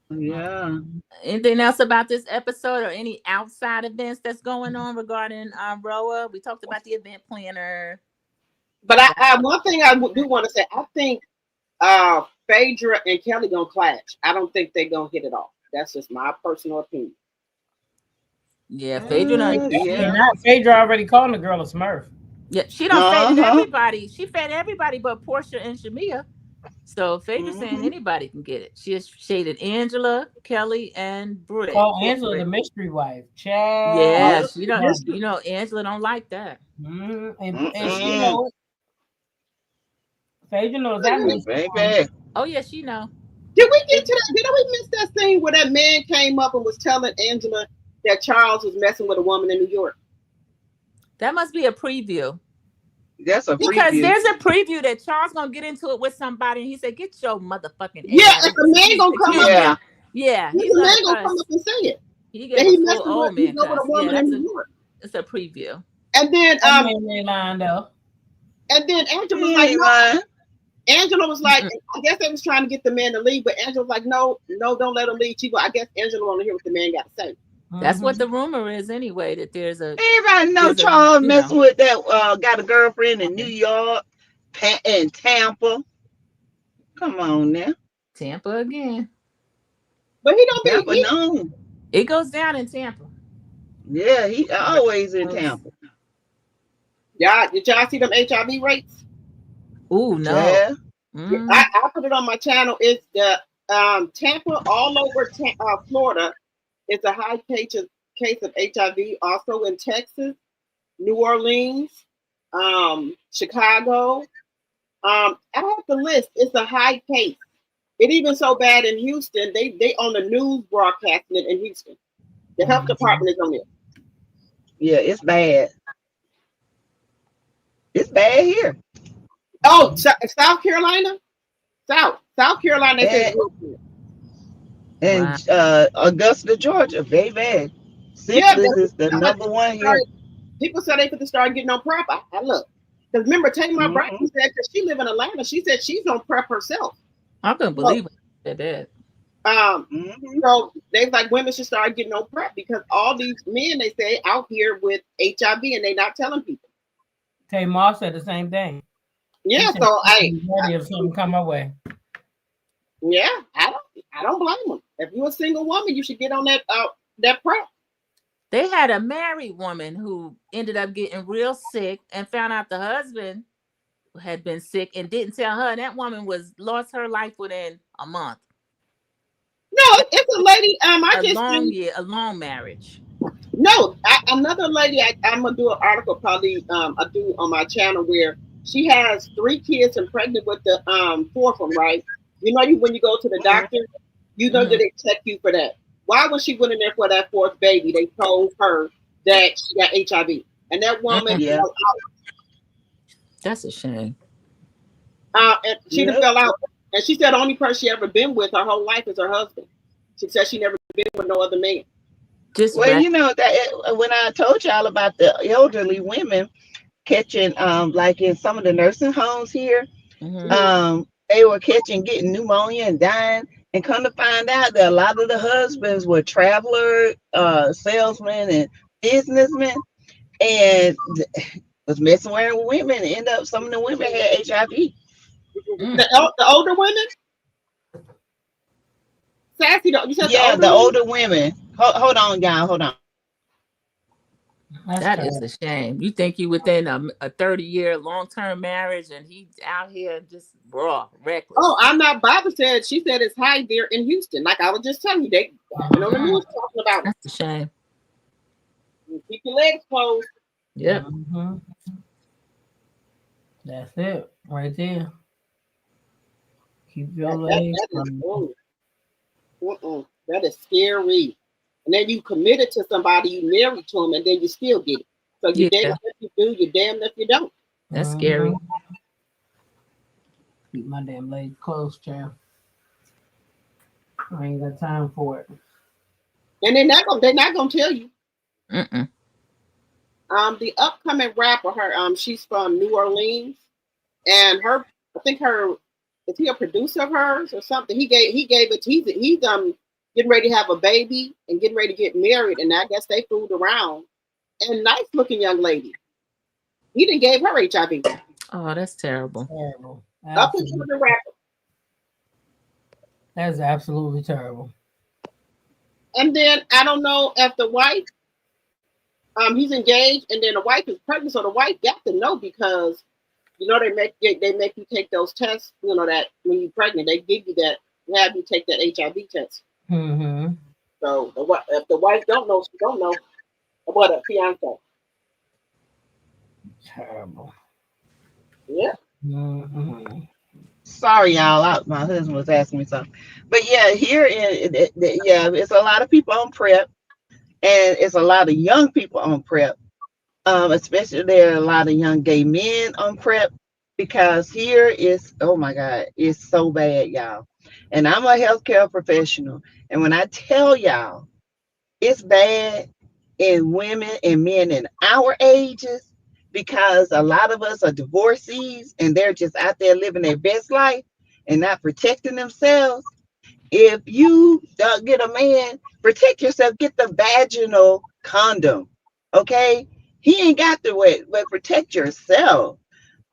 Yeah. Anything else about this episode or any outside events that's going on regarding Roa? We talked about the event planner. But I one thing I do want to say, I think Phaedra and Kelly gonna clash. I don't think they're gonna hit it off. That's just my personal opinion. Yeah, Phaedra. Phaedra already called the girl a Smurf. Yeah, she don't fade everybody. She fed everybody but Portia and Shamea. So Phaedra's saying anybody can get it. She has shaded Angela, Kelly, and Britt. Oh, Angela, the mystery wife. Chad. Yes, you know, Angela don't like that. And she knows. Phaedra knows that. Baby. Oh yeah, she know. Did we get to that? Did we miss that scene where that man came up and was telling Angela that Charles was messing with a woman in New York? That must be a preview. That's a preview. Because there's a preview that Charles gonna get into it with somebody, and he said, "Get your motherfucking if the man gonna come up, yeah, the man gonna come up and say it. He gets a full old man. It's a preview. And then Angela was like, I guess they was trying to get the man to leave, but Angela was like, no, don't let him leave. I guess Angela want to hear what the man got to say. That's what the rumor is anyway, that there's a... Everybody know Charles messing with that, got a girlfriend in New York and Tampa. Come on now. Tampa again. But he don't be... known. It goes down in Tampa. Yeah, he always in Tampa. Yeah, did y'all see them HIV rates? Ooh, no. Yeah. I put it on my channel. It's the Tampa, all over Florida. It's a high case of HIV. Also in Texas, New Orleans, Chicago. I have the list. It's a high case. It even so bad in Houston. They on the news broadcasting it in Houston. The health department is on it. Yeah, it's bad. It's bad here. Oh, South Carolina? South Carolina. And Augusta, Georgia, very bad. Syphilis is the number one here. People said they could start getting on PrEP. I look. Because remember, Tamar Braxton said, because she live in Atlanta, she said she's on PrEP herself. I couldn't believe it. That. So they like women should start getting on PrEP because all these men, they say, out here with HIV and they not telling people. Tamar said the same thing. Yeah, so if something come my way. Yeah, I don't blame them. If you're a single woman, you should get on that PrEP. They had a married woman who ended up getting real sick and found out the husband had been sick and didn't tell her. That woman lost her life within a month. No, it's a lady. A long marriage. No, another lady. I'm gonna do an article probably. I do on my channel where she has 3 kids and pregnant with the fourth one, right? You know, when you go to the doctor, you know that they check you for that. Why was she went in there for that fourth baby? They told her that she got HIV, and that woman Yeah. fell out. That's a shame. And she done fell out, and she said the only person she ever been with her whole life is her husband. She said she never been with no other man. Just Well, you know that when I told y'all about the elderly women catching, like in some of the nursing homes here, they were getting pneumonia and dying. And come to find out that a lot of the husbands were traveler, salesmen, and businessmen, and was messing around with women. And end up some of the women had HIV. The older women. Sassy, you said the older women. Hold on, y'all. Hold on. That is a shame. You think you within a 30-year long-term marriage and he's out here just raw, reckless. Oh, I'm not bothered. She said it's high there in Houston. Like I was just telling you, they on the news talking about it. That's a shame. Keep your legs closed. Yep. That's it right there. Keep your legs closed. That is scary. And then you committed to somebody, you married to him, and then you still get it. So you damn if you do, you damn if you don't. That's scary. Keep my damn legs closed, champ. I ain't got time for it. And they're not gonna tell you. The upcoming rapper, she's from New Orleans, and I think is he a producer of hers or something? He gave it. He's getting ready to have a baby and getting ready to get married, and I guess they fooled around. And nice looking young lady. He didn't gave her HIV. Oh, that's terrible. Terrible. Up into the rapper. That's absolutely terrible. And then I don't know if the wife, he's engaged, and then the wife is pregnant, so the wife got to know because they make you take those tests. You know that when you're pregnant, they give you that, have you take that HIV test. So if the wife don't know, she don't know. What a fiance. Terrible. Yeah. Sorry, y'all. My husband was asking me something, but yeah, here it's a lot of people on PrEP, and it's a lot of young people on PrEP. Especially there are a lot of young gay men on PrEP because here is, oh my God, it's so bad, y'all. And I'm a healthcare professional, and when I tell y'all, it's bad in women and men in our ages because a lot of us are divorcees and they're just out there living their best life and not protecting themselves. If you don't get a man, protect yourself, get the vaginal condom. Okay? He ain't got to wait, but protect yourself.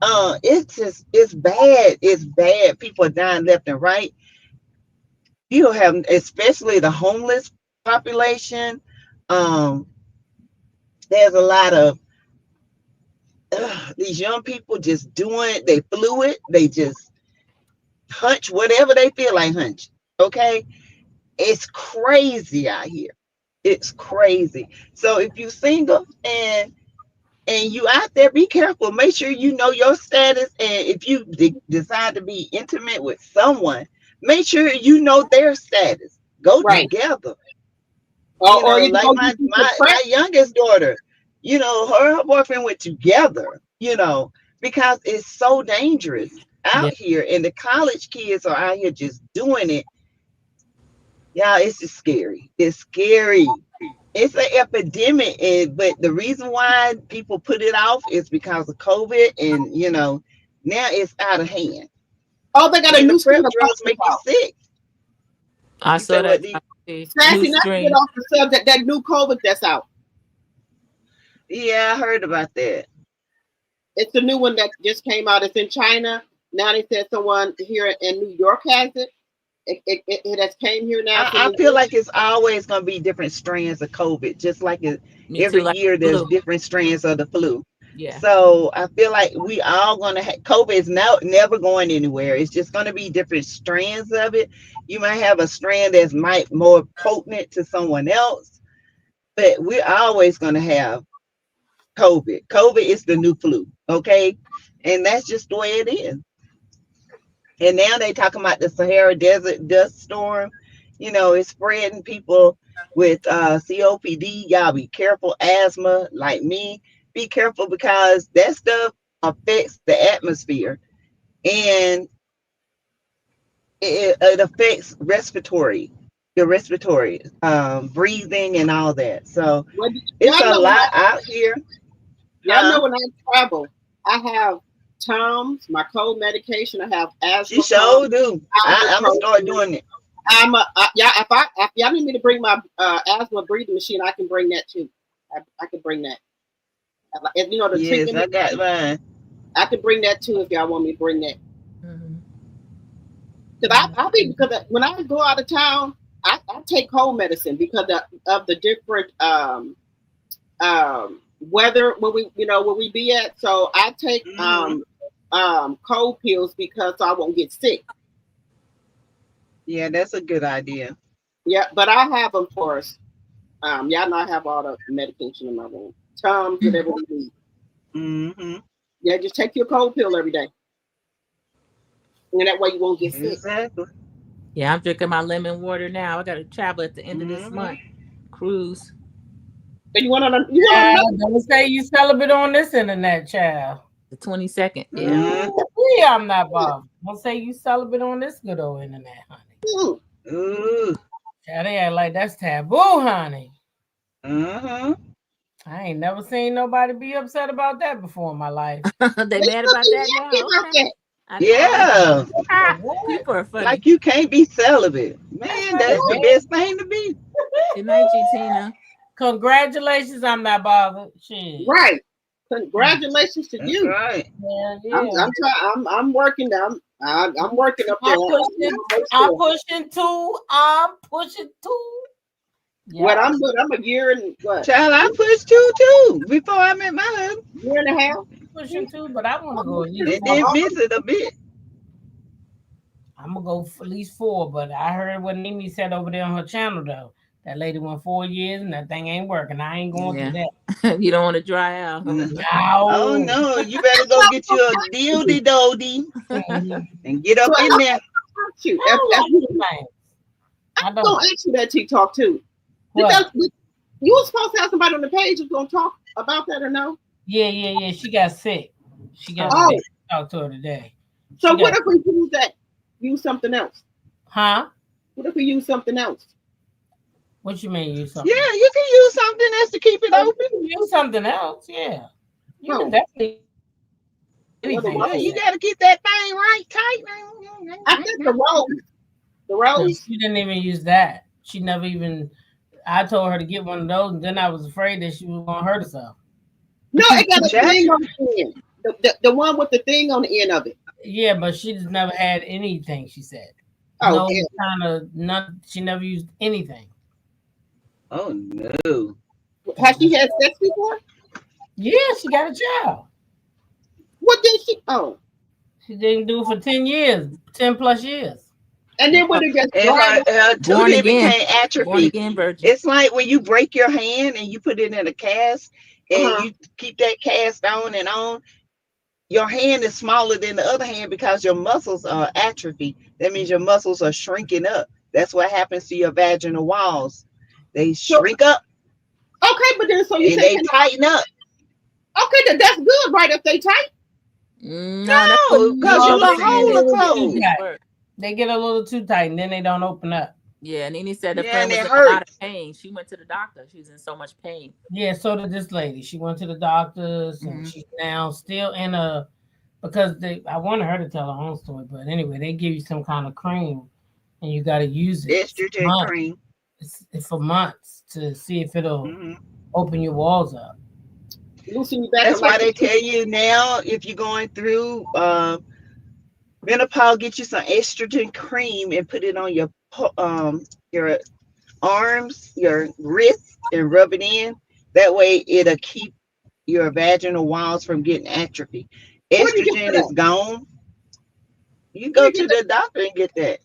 It's bad. It's bad. People are dying left and right. You have, especially the homeless population. There's a lot of these young people just they fluid. They just hunch whatever they feel like hunch. Okay? It's crazy out here. It's crazy. So if you single and you out there, be careful. Make sure you know your status. And if you decide to be intimate with someone, make sure you know their status. Go together. Like my youngest daughter, her boyfriend went together, because it's so dangerous out here. And the college kids are out here just doing it. Yeah, it's just scary. It's scary. It's an epidemic, but the reason why people put it off is because of COVID, and now it's out of hand. Oh, they got a new PrEP drugs make you sick. I saw that. Sassy, not to get off the subject, that new COVID that's out. Yeah, I heard about that. It's the new one that just came out. It's in China. Now they said someone here in New York has it. It has came here now. I feel like it's always going to be different strands of COVID, just like every year there's different strands of the flu. Yeah. So I feel like we all going to have COVID is never going anywhere. It's just going to be different strands of it. You might have a strand that's more potent to someone else, but we're always going to have COVID. COVID is the new flu. Okay, and that's just the way it is. And now they talking about the Sahara Desert dust storm. You know, it's spreading. People with COPD. Y'all be careful. Asthma, like me, be careful because that stuff affects the atmosphere, and it affects the respiratory, breathing and all that. So Well, it's y'all a know when lot out here. y'all know Huh? when I travel, I have Tums, my cold medication. I have She asthma sure pump, do. I'm gonna start ibuprofen. doing it. Yeah. If y'all need me to bring my asthma breathing machine, I can bring that too. I can bring that. If you know the Yes, treatment, I got mine. I can bring that too if y'all want me to bring that. Mhm. Because I think because when I go out of town, I take cold medicine because of the different weather where we be at. So I take Hmm. cold pills because I won't get sick. Yeah, that's a good idea. Yeah, but I have them for us. Y'all know I have all the medication in my room. Tums, whatever we need. Hmm. Yeah, just take your cold pill every day, and that way you won't get sick. Exactly. Yeah, I'm drinking my lemon water now. I got to travel at the end of this Hmm. month. Cruise And you want another? Child, don't say you celibate on this internet, child. the 22nd. Yeah. Hmm. Ooh, I'm not bothered. Don't say you celibate on this good old internet, honey. Mm. Ooh. Child, they act like that's taboo, honey. Hmm. I ain't never seen nobody be upset about that before in my life. They They mad should about be that happy now? about Okay. that. I didn't know that. Yeah. What? People are funny. Like you can't be celibate. That's Man, like that's the best thing to be. Good night, G Tina. congratulations, I'm not bothered. Shit. Right. Congratulations to That's you. right. Yeah, I'm yeah. I'm trying. I'm working. I'm working up there. I'm pushing. Make I'm sure. pushing too. I'm pushing too. What Yeah, I'm good. I'm a year and what? Child, I pushed two too before I met my husband. Year and a half. pushing too. But I want to go at least And four. didn't miss it a bit. I'm gonna go for at least four. But I heard what Nimi said over there on her channel though. That lady went 4 years and that thing ain't working. I ain't going through Yeah. that. You don't want to dry out. Oh No. no, you better go get you a dildy dody Mhm. and get So up I in there. ask you. I don't like them things. I I'm gonna don't. ask you that TikTok too. Did What? you were supposed to have somebody on the page who's gonna talk about that or no? Yeah. She got sick. She got Oh, sick. Talked to her today. so She what got. if we use that? Use something else. Huh? What if we use something else? What you mean use Yeah, something else? you can use something else to keep it Oh, you open. can use something else. Yeah. You can Oh, definitely what the anything Yeah, she rose? you said. got to keep that thing right tight. I think the rose. The No, rose. she didn't even use that. She never even. I told her to get one of those, and then I was afraid that she was gonna hurt herself. No, it got a Jack, thing on the end. The one with the thing on the end of it. Yeah, but she just never had anything. She said Oh, no yeah. kind of none. She never used anything. oh no. Has she had sex before? Yeah, she got a child. What did she? Oh, She didn't do it for 10 years, 10 plus years. and then when it just And dried up. her Born tooth again. became Born atrophy. again virgin. It's like when you break your hand and you put it in a cast and Uh-huh. you keep that cast on and on. Your hand is smaller than the other hand because your muscles are atrophy. That means your muscles are shrinking up. That's what happens to your vaginal walls. They So shrink up okay, but then so you and say they can tighten up. okay, that's good, right? If they tight. No, that's what No, because No, your Nene little they get said. a hole are It little too closed. didn't tight. work. They get a little too tight, and then they don't open up. Yeah, Nene said the Yeah, friend and was it in a lot of hurts. pain. She went to the doctor. She was in so much pain. Yeah, so did this lady. She went to the doctors, and Hmm. she's now still in a because they. I wanted her to tell her own story, but anyway, they give you some kind of cream, and you got to use it for Estrogen months. cream. It's for months to see if it'll Hmm. open your walls up. Loosen you back up That's why like they tell you now if you're going through menopause, get you some estrogen cream and put it on your arms, your wrists, and rub it in. That way, it'll keep your vaginal walls from getting atrophy. where do you get Estrogen is that? gone. You Where go you get to that? the doctor and get that.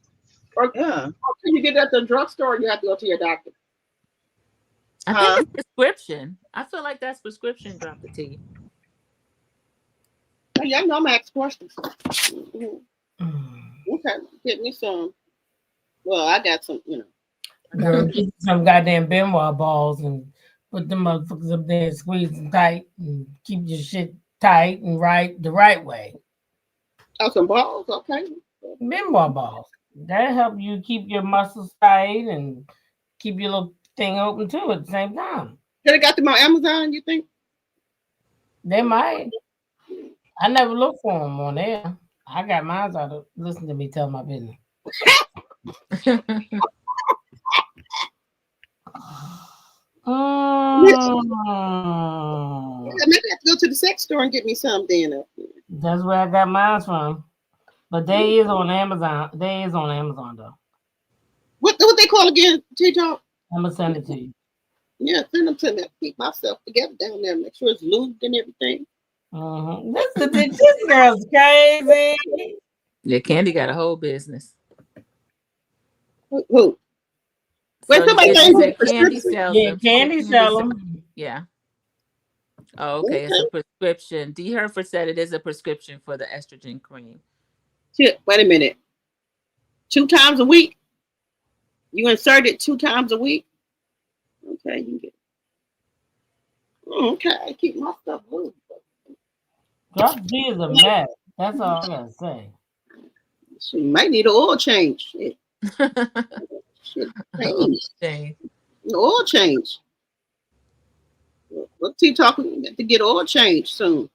Or Yeah. can you get that at the drugstore? Or you have to go to your doctor. I think Huh? it's prescription. I feel like that's prescription, Dr. T. y'all know I'm asking questions. Okay, get me some. Well, I got some, Girl, get you some goddamn Benoit balls and put them motherfuckers up there and squeeze them tight and keep your shit tight and right the right way. Oh, some balls, okay. Benoit balls. That help you keep your muscles tight and keep your little thing open too at the same time. Could have got them on Amazon, you think? They might. I never look for them on there. I got mine out of listen to me tell my business. Maybe I have to go to the sex store and get me some then. That's where I got mine from. But they is on Amazon. They is on Amazon though. What they call again, T-Talk? I'm gonna send it to you. Yeah, send them to me. Keep myself together down there. Make sure it's lubed and everything. This girl's crazy. Yeah, Candy got a whole business. Who? Wait, So somebody you saying said Candy sells Yeah, them. Candy sell them. Yeah. Oh, okay. It's a prescription. D. Hereford said it is a prescription for the estrogen cream. Shit, wait a minute. 2 times a week? You insert it 2 times a week? Okay, you get it. Okay, keep my stuff moving. Drop G is a mess. That's all I gotta say. She might need an oil change. Shit. Shame. Oil change. What T-Talk to get oil change soon?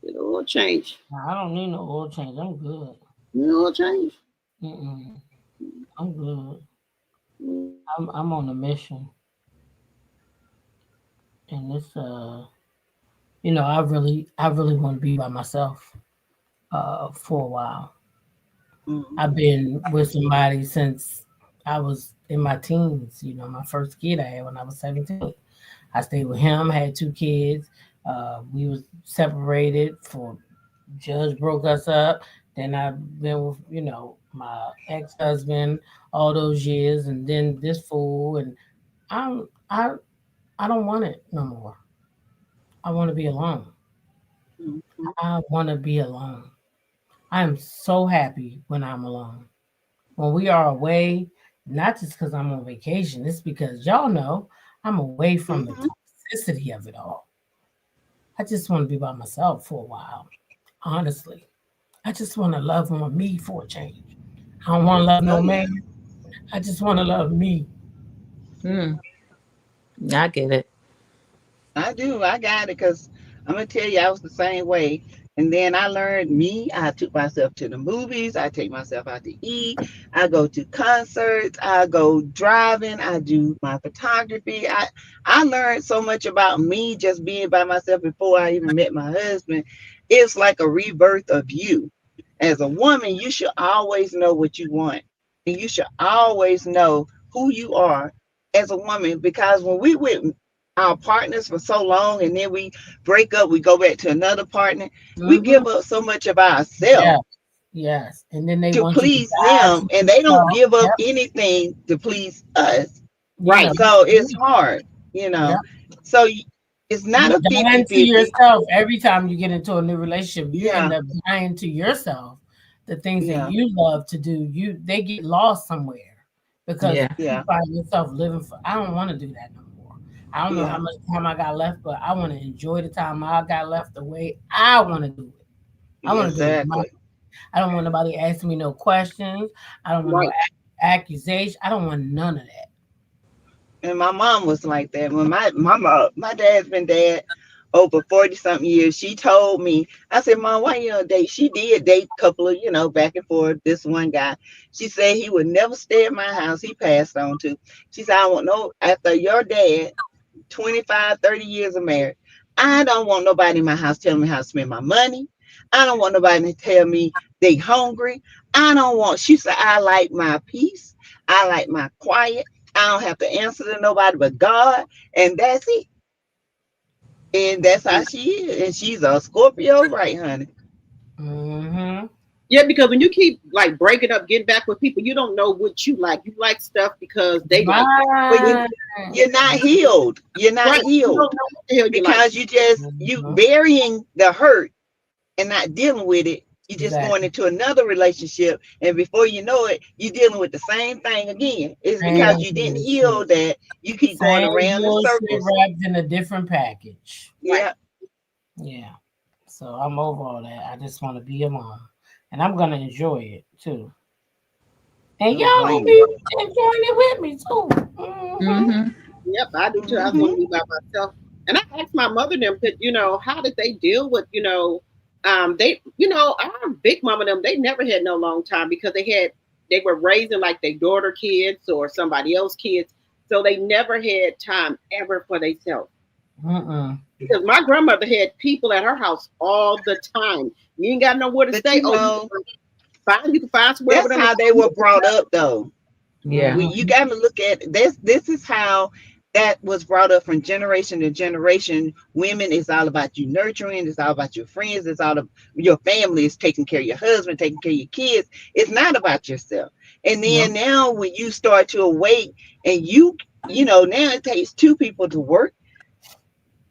Get oil change. I don't need no oil change. I'm good. Oil change. I'm good. I'm on a mission, and it's I really want to be by myself for a while. I've been with somebody since I was in my teens. My first kid I had when I was 17. I stayed with him, had 2 kids. We was separated for judge broke us up. Then I've been with, my ex-husband all those years, and then this fool, and I don't want it no more. I want to be alone. I want to be alone. I am so happy when I'm alone. When we are away, not just because I'm on vacation, it's because y'all know I'm away from the toxicity of it all. I just want to be by myself for a while. Honestly, I just want to love on me for a change. I don't want to love no man. I just want to love me. I get it. I do. I got it because I'm going to tell you, I was the same way. And then I learned me. I took myself to the movies. I take myself out to eat. I go to concerts. I go driving. I do my photography. I learned so much about me just being by myself before I even met my husband. It's like a rebirth of you. As a woman, you should always know what you want. And you should always know who you are as a woman. Because when we with our partners for so long and then we break up, we go back to another partner, we give up so much of ourselves. Yes. And then they to want please you to them, and they don't give up anything to please us. Right. So it's hard, So it's not a dying 50-50. to yourself every time you get into a new relationship. You end Yeah. up dying to yourself. The things Yeah. that you love to do, they get lost somewhere because you find yourself living for. I don't want to do that no more. I don't know how much time I got left, but I want to enjoy the time I got left the way I want to do it. I want to do it. I don't want nobody asking me no questions. I don't want no accusation. I don't want none of that. And my mom was like that. When my dad's been dead over 40-something years, she told me, I said, Mom, why you don't date? She did date a couple of, back and forth, this one guy. She said he would never stay at my house. He passed on to. She said, I want no, after your dad, 25, 30 years of marriage, I don't want nobody in my house telling me how to spend my money. I don't want nobody to tell me they hungry. She said, I like my peace. I like my quiet. I don't have to answer to nobody but God. And that's it. And that's how she is. And she's a Scorpio, right, honey? Mm-hmm. Yeah, because when you keep like breaking up, getting back with people, you don't know what you like. You like stuff because they like But Right. you're not healed. You're it. not Right. You don't know healed what the hell you like. because you Mhm. burying the hurt and not dealing with it. You're just going Exactly. into another relationship, and before you know it, you're dealing with the same thing again. It's because Same you didn't heal bullshit. that you keep going Same around in bullshit circles. wrapped in a different package. Right. Yeah. Yeah. So I'm over all that. I just want to be a mom. And I'm gonna enjoy it too. I And don't y'all gonna blame be you. enjoying it with me too. Mhm. Mm-hmm. Yep, I do too. I just Hmm. want to be by myself. And I asked my mother them, how did they deal with, they, our big mama them, they never had no long time because they were raising like their daughter kids or somebody else kids. So they never had time ever for themselves. Mm-mm. Because my grandmother had people at her house all the time. You ain't got nowhere to But stay. you Oh, know, you can find somewhere over that's there. To how they were brought up, though. Yeah. You Mhm. got to look at this. This is how that was brought up from generation to generation. Women is all about you nurturing. It's all about your friends. It's all of your family. Is taking care of your husband, taking care of your kids. It's not about yourself. And Yep. then now when you start to awake and now it takes two people to work.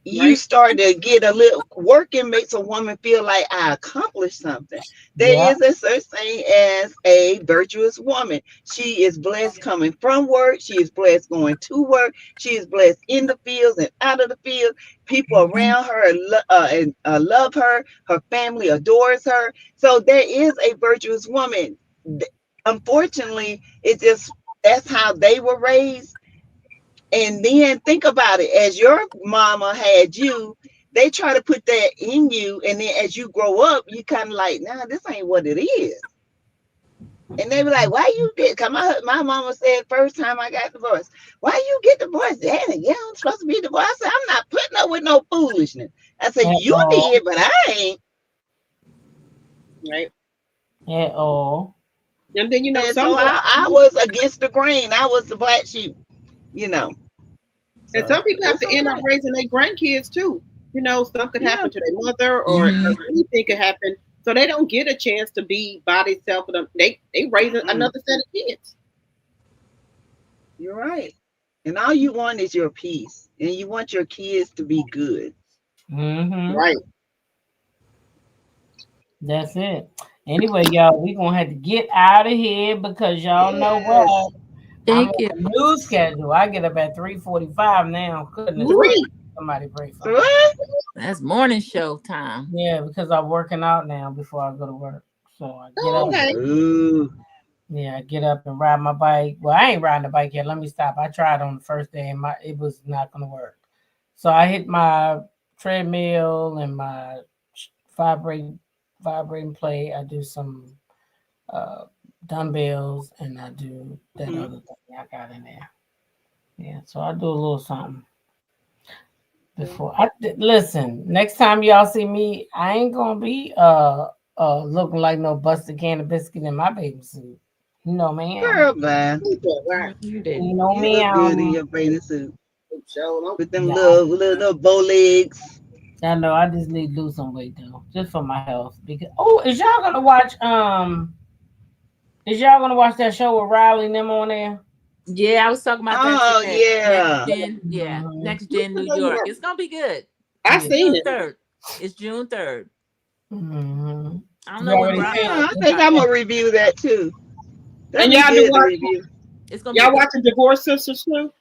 You Right. start to get a little work and makes a woman feel like I accomplished something. There Yep. is a such thing as a virtuous woman. She is blessed coming from work. She is blessed going to work. She is blessed in the fields and out of the field. People Mhm. around her love her. Her family adores her. So there is a virtuous woman. Unfortunately, it just that's how they were raised, and then think about it, as your mama had you, they try to put that in you. And then as you grow up, you kind of like, nah, this ain't what it is. And they be like, why you get, cause my mama said first time I got divorced, why you get divorced? Daddy, yeah, I'm supposed to be divorced. I said, I'm not putting up with no foolishness. I said, At you all. did, but I ain't. Right. At all. And then, And some so I was against the grain. I was the black sheep, you know. And So some people have it's to end up okay. raising their grandkids too. Something could Yeah. happen to their mother or Mm-hmm. anything could happen. So they don't get a chance to be by themselves. They raise Mm-mm. another set of kids. You're right. And all you want is your peace. And you want your kids to be good. Mm-hmm. Right. That's it. Anyway, y'all, we gonna have to get out of here because y'all know Yes. what? I'm Thank on you. a new schedule. I get up at 3:45 now. Goodness gracious. Three. Somebody pray for me. What? That's morning show time. Yeah, because I'm working out now before I go to work. So I get Oh, up. okay. Ooh. Yeah, I get up and ride my bike. Well, I ain't riding the bike yet. Let me stop. I tried on the first day and it was not gonna work. So I hit my treadmill and my vibrating plate. I do some uh dumbbells and I do that Mhm. other thing I got in there. Yeah, so I do a little something before listen. Next time y'all see me, I ain't gonna be looking like no busted can of biscuit in my bathing suit. You know me, Girl, bye. Right. You you didn't. know You me, look good in your bathing suit So, with them yeah, little bow legs. I know. I just need to lose some weight though, just for my health. Because is y'all gonna watch that show with Riley and them on there? Yeah, I was talking about that Oh, today. Next yeah. gen, yeah, Mhm. next gen New York. It's gonna be good. I Yeah. seen June it. 3rd. It's June 3rd. Mm-hmm. I don't You know when already Yeah, seen Bravo I is think coming. I'm going to review that too. That'd And be y'all do good to watch review. It's gonna be y'all good. watching Divorce Sisters too?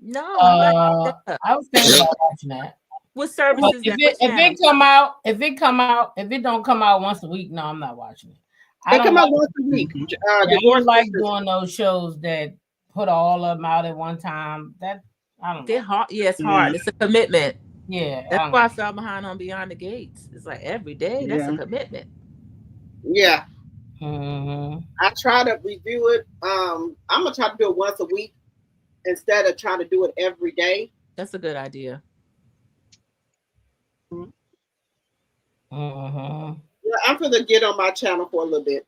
No, I'm not sure. I was thinking about watching that. What service But is if that? it What if channel? it come out, if it don't come out once a week, no, I'm not watching it. I They don't come out like once a week. Mhm. I Divorce don't like Sisters. doing those shows that put all of them out at one time. That I don't They're like. hard. Yeah, it's Yeah, hard. It's a commitment. Yeah, I That's don't why I like. fell behind on Beyond the Gates. It's like every day. That's a yeah. commitment. Yeah. Mm-hmm. I try to review it. I'm gonna try to do it once a week instead of trying to do it every day. That's a good idea. Mm-hmm. Yeah, I'm gonna get on my channel for a little bit.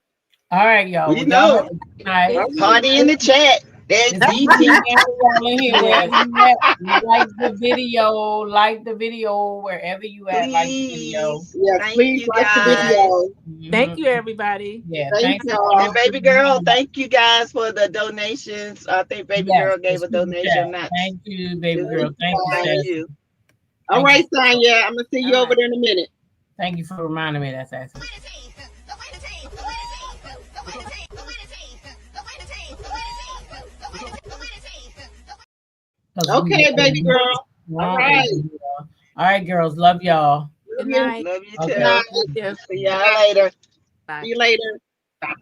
All right, y'all. We Well, y'all have know. a good night. All Thank you. Party in right. the chat. That's Just keep DT. y'all in here wherever you at. Like the video wherever you at. Like the video. Please. Yes, Thank please you like the guys. video. Thank you, everybody. Yeah, Thank thank y'all. And baby girl, thank you guys for the donations. I think baby Yes, girl gave the a super donation. chat. Not Thank you, baby to- girl. Thank you, Thank Sassy. you. All Thank right, you. Sonya, I'm gonna see you All over right. there in a minute. Thank you for reminding me of that, Sassy. Okay, baby girl. All right. All right, girls. Love y'all. Good Love you. night. Love you Okay. too. Bye. Thank you. See y'all later. Bye. See you later. Bye.